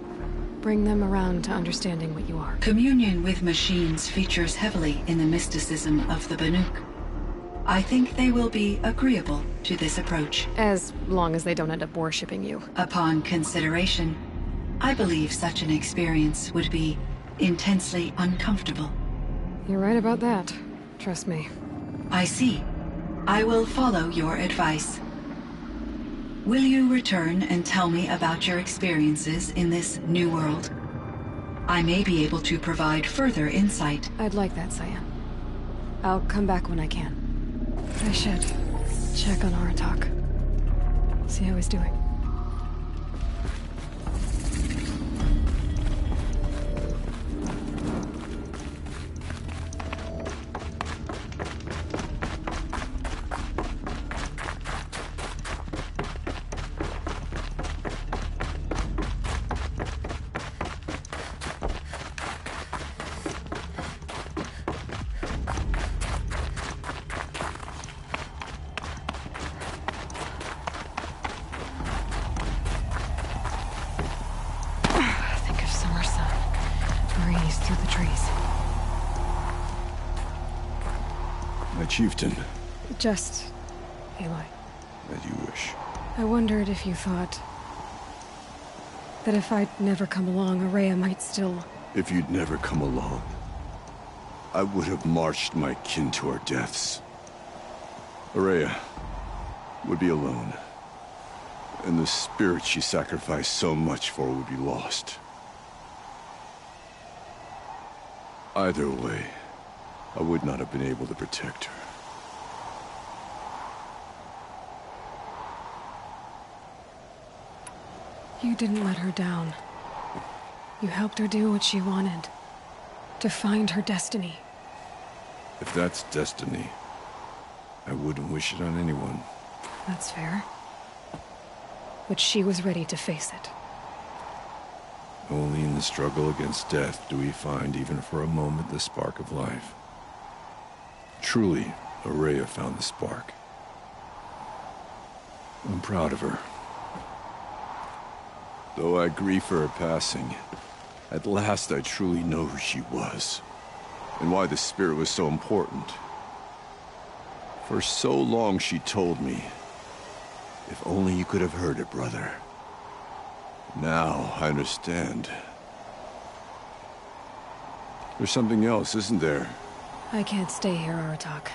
bring them around to understanding what you are. Communion with machines features heavily in the mysticism of the Banuk. I think they will be agreeable to this approach. As long as they don't end up worshipping you. Upon consideration, I believe such an experience would be intensely uncomfortable. You're right about that. Trust me. I see. I will follow your advice. Will you return and tell me about your experiences in this new world? I may be able to provide further insight. I'd like that, Cyan. I'll come back when I can. I should check on Aratak. See how he's doing. Through the trees. My chieftain. Just Aloy. As you wish. I wondered if you thought that if I'd never come along, Araya might still... If you'd never come along, I would have marched my kin to our deaths. Araya would be alone, and the spirit she sacrificed so much for would be lost. Either way, I would not have been able to protect her. You didn't let her down. You helped her do what she wanted. To find her destiny. If that's destiny, I wouldn't wish it on anyone. That's fair. But she was ready to face it. Only in the struggle against death do we find, even for a moment, the spark of life. Truly, Araya found the spark. I'm proud of her. Though I grieve for her passing, at last I truly know who she was, and why the spirit was so important. For so long she told me, if only you could have heard it, brother. Now I understand. There's something else, isn't there? I can't stay here, Aratak.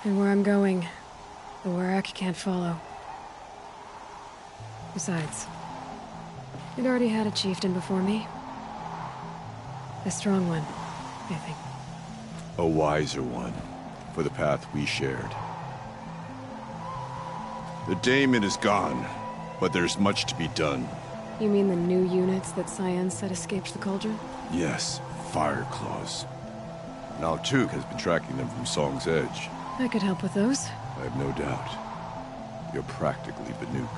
And where I'm going, the Warrack can't follow. Besides, we'd already had a chieftain before me. A strong one, I think. A wiser one, for the path we shared. The daemon is gone, but there's much to be done. You mean the new units that Cyan said escaped the cauldron? Yes, fire claws. Now Tuk has been tracking them from Song's Edge. I could help with those. I have no doubt. You're practically Banuk.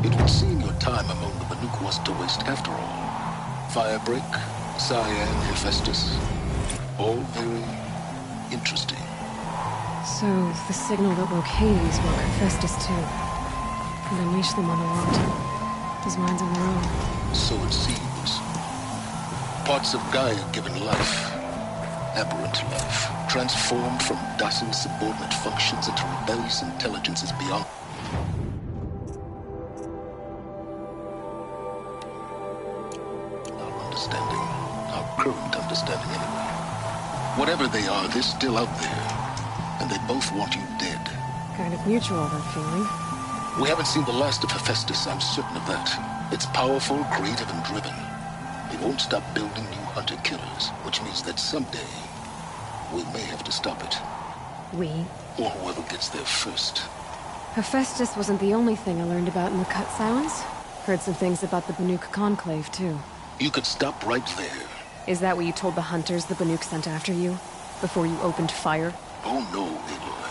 It would seem your time among the Banuk was to waste after all. Firebreak, Cyan, Hephaestus, all very interesting. So, the signal that woke Hades woke Hephaestus too. And unleashed them on the world. His minds on their own. So it seems. Parts of Gaia given life. Aberrant life. Transformed from docile subordinate functions into rebellious intelligences beyond... our understanding. Our current understanding anyway. Whatever they are, they're still out there. And they both want you dead. Kind of mutual, that feeling. We haven't seen the last of Hephaestus, I'm certain of that. It's powerful, creative, and driven. It won't stop building new hunter-killers, which means that someday, we may have to stop it. We? Or whoever gets there first. Hephaestus wasn't the only thing I learned about in the Cut Silence. Heard some things about the Banuk Conclave, too. You could stop right there. Is that what you told the hunters the Banuk sent after you? Before you opened fire? Oh no, Aloy.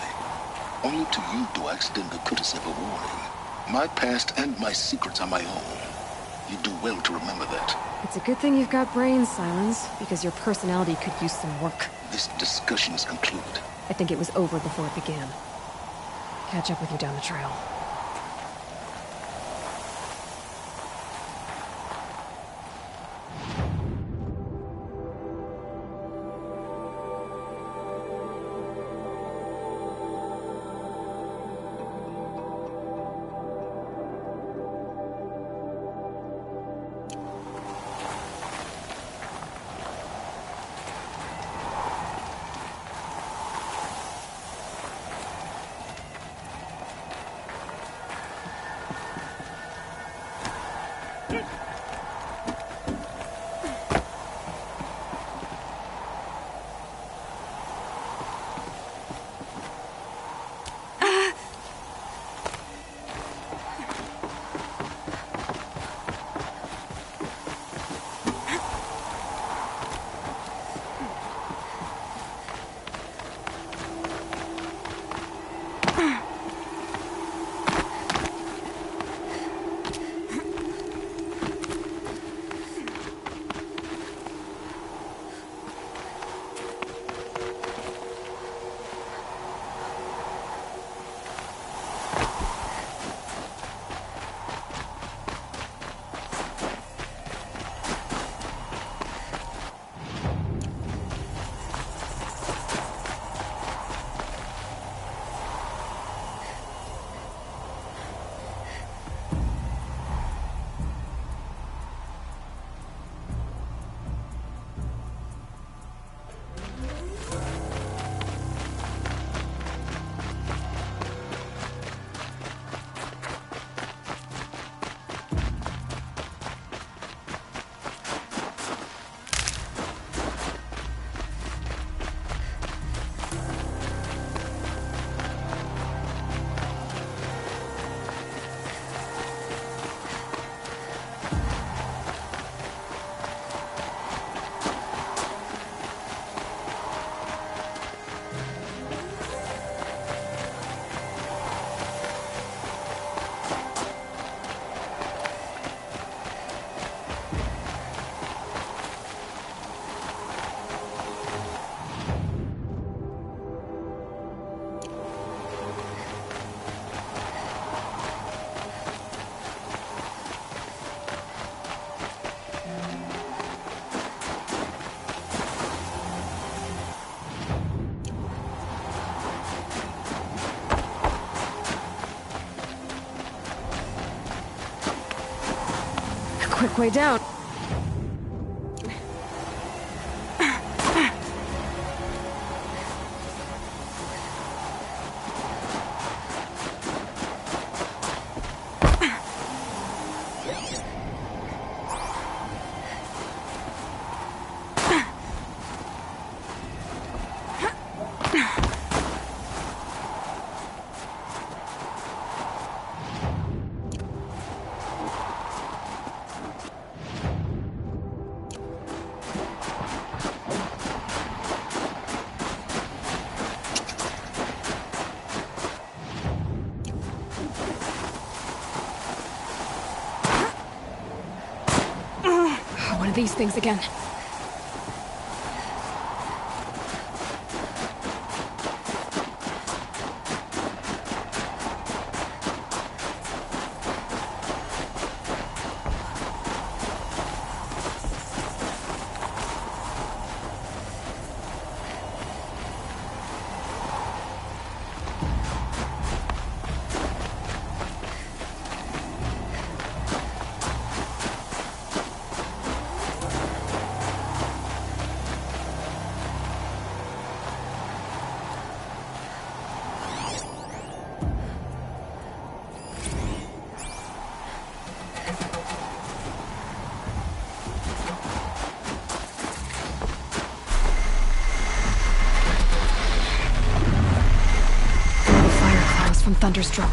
Only to you do I extend the courtesy of a warning. My past and my secrets are my own. You do well to remember that. It's a good thing you've got brains, Silence, because your personality could use some work. This discussion is concluded. I think it was over before it began. Catch up with you down the trail. Quick way down. One of these things again. From Thunderstruck.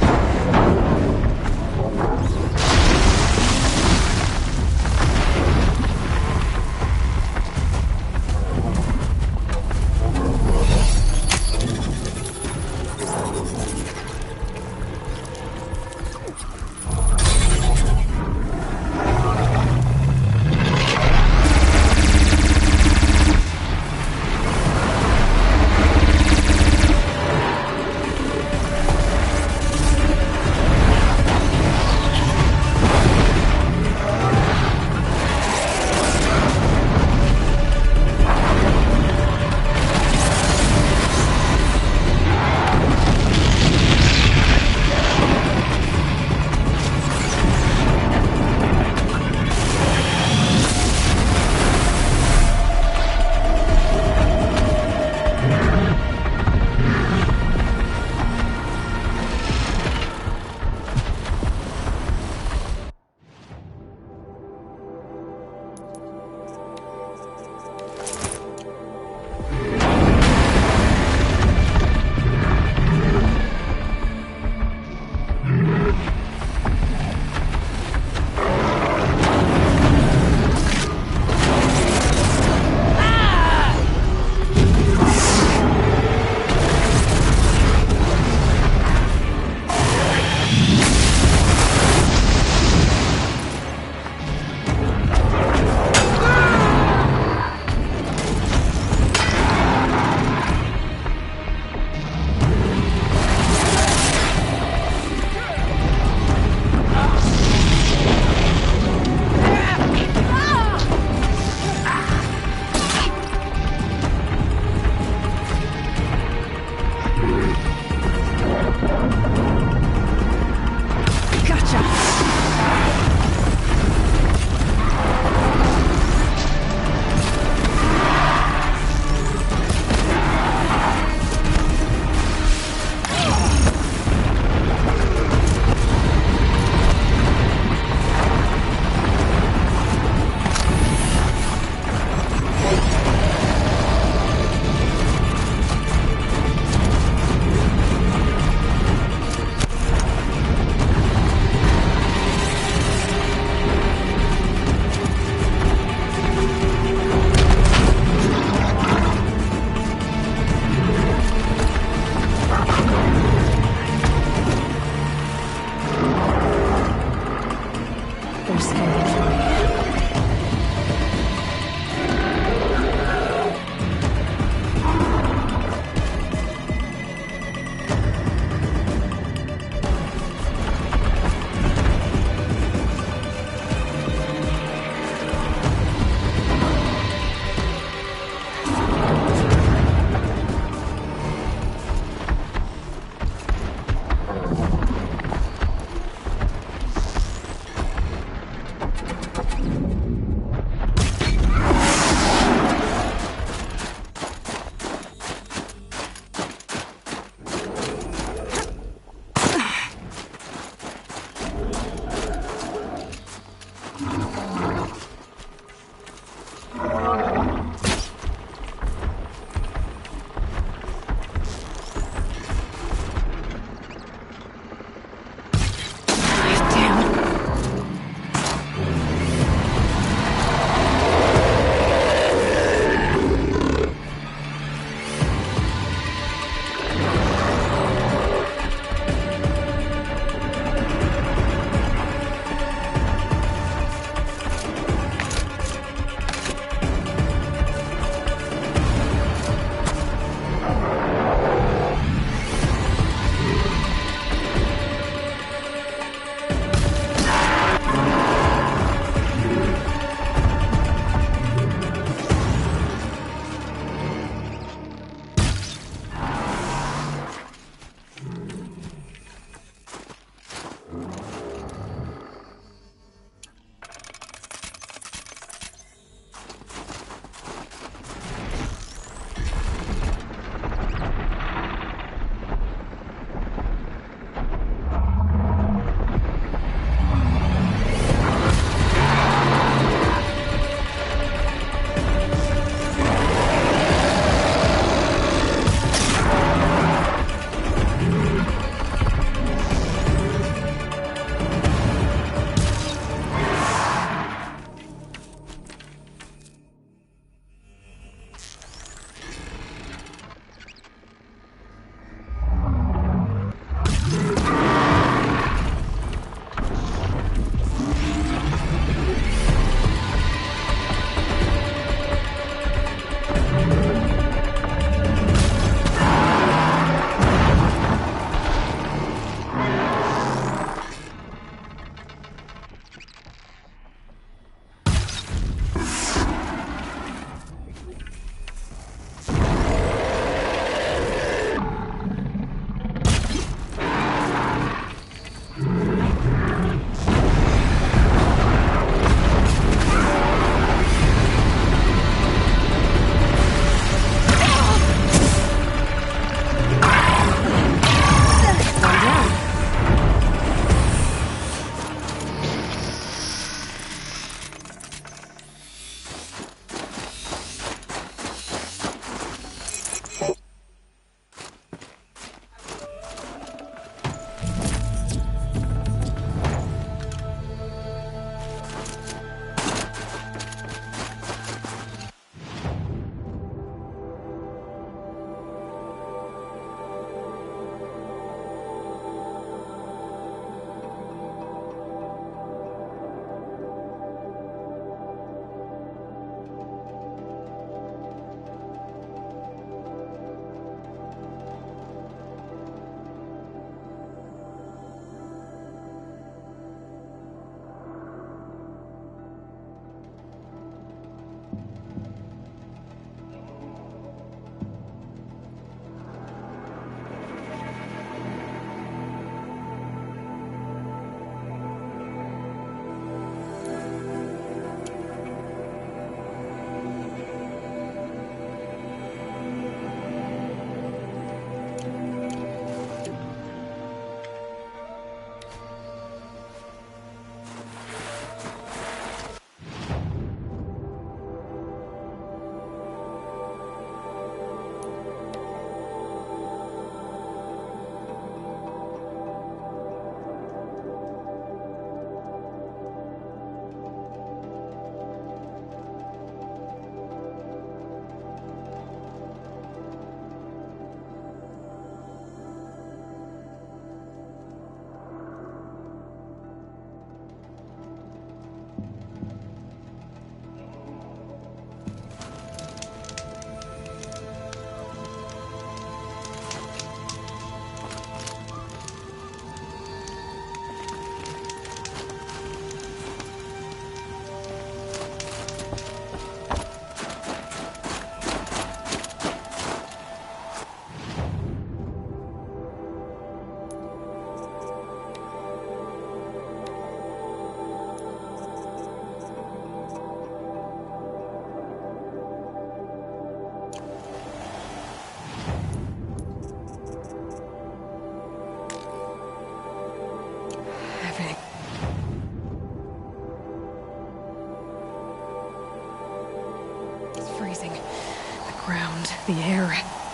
freezing. The ground, the air.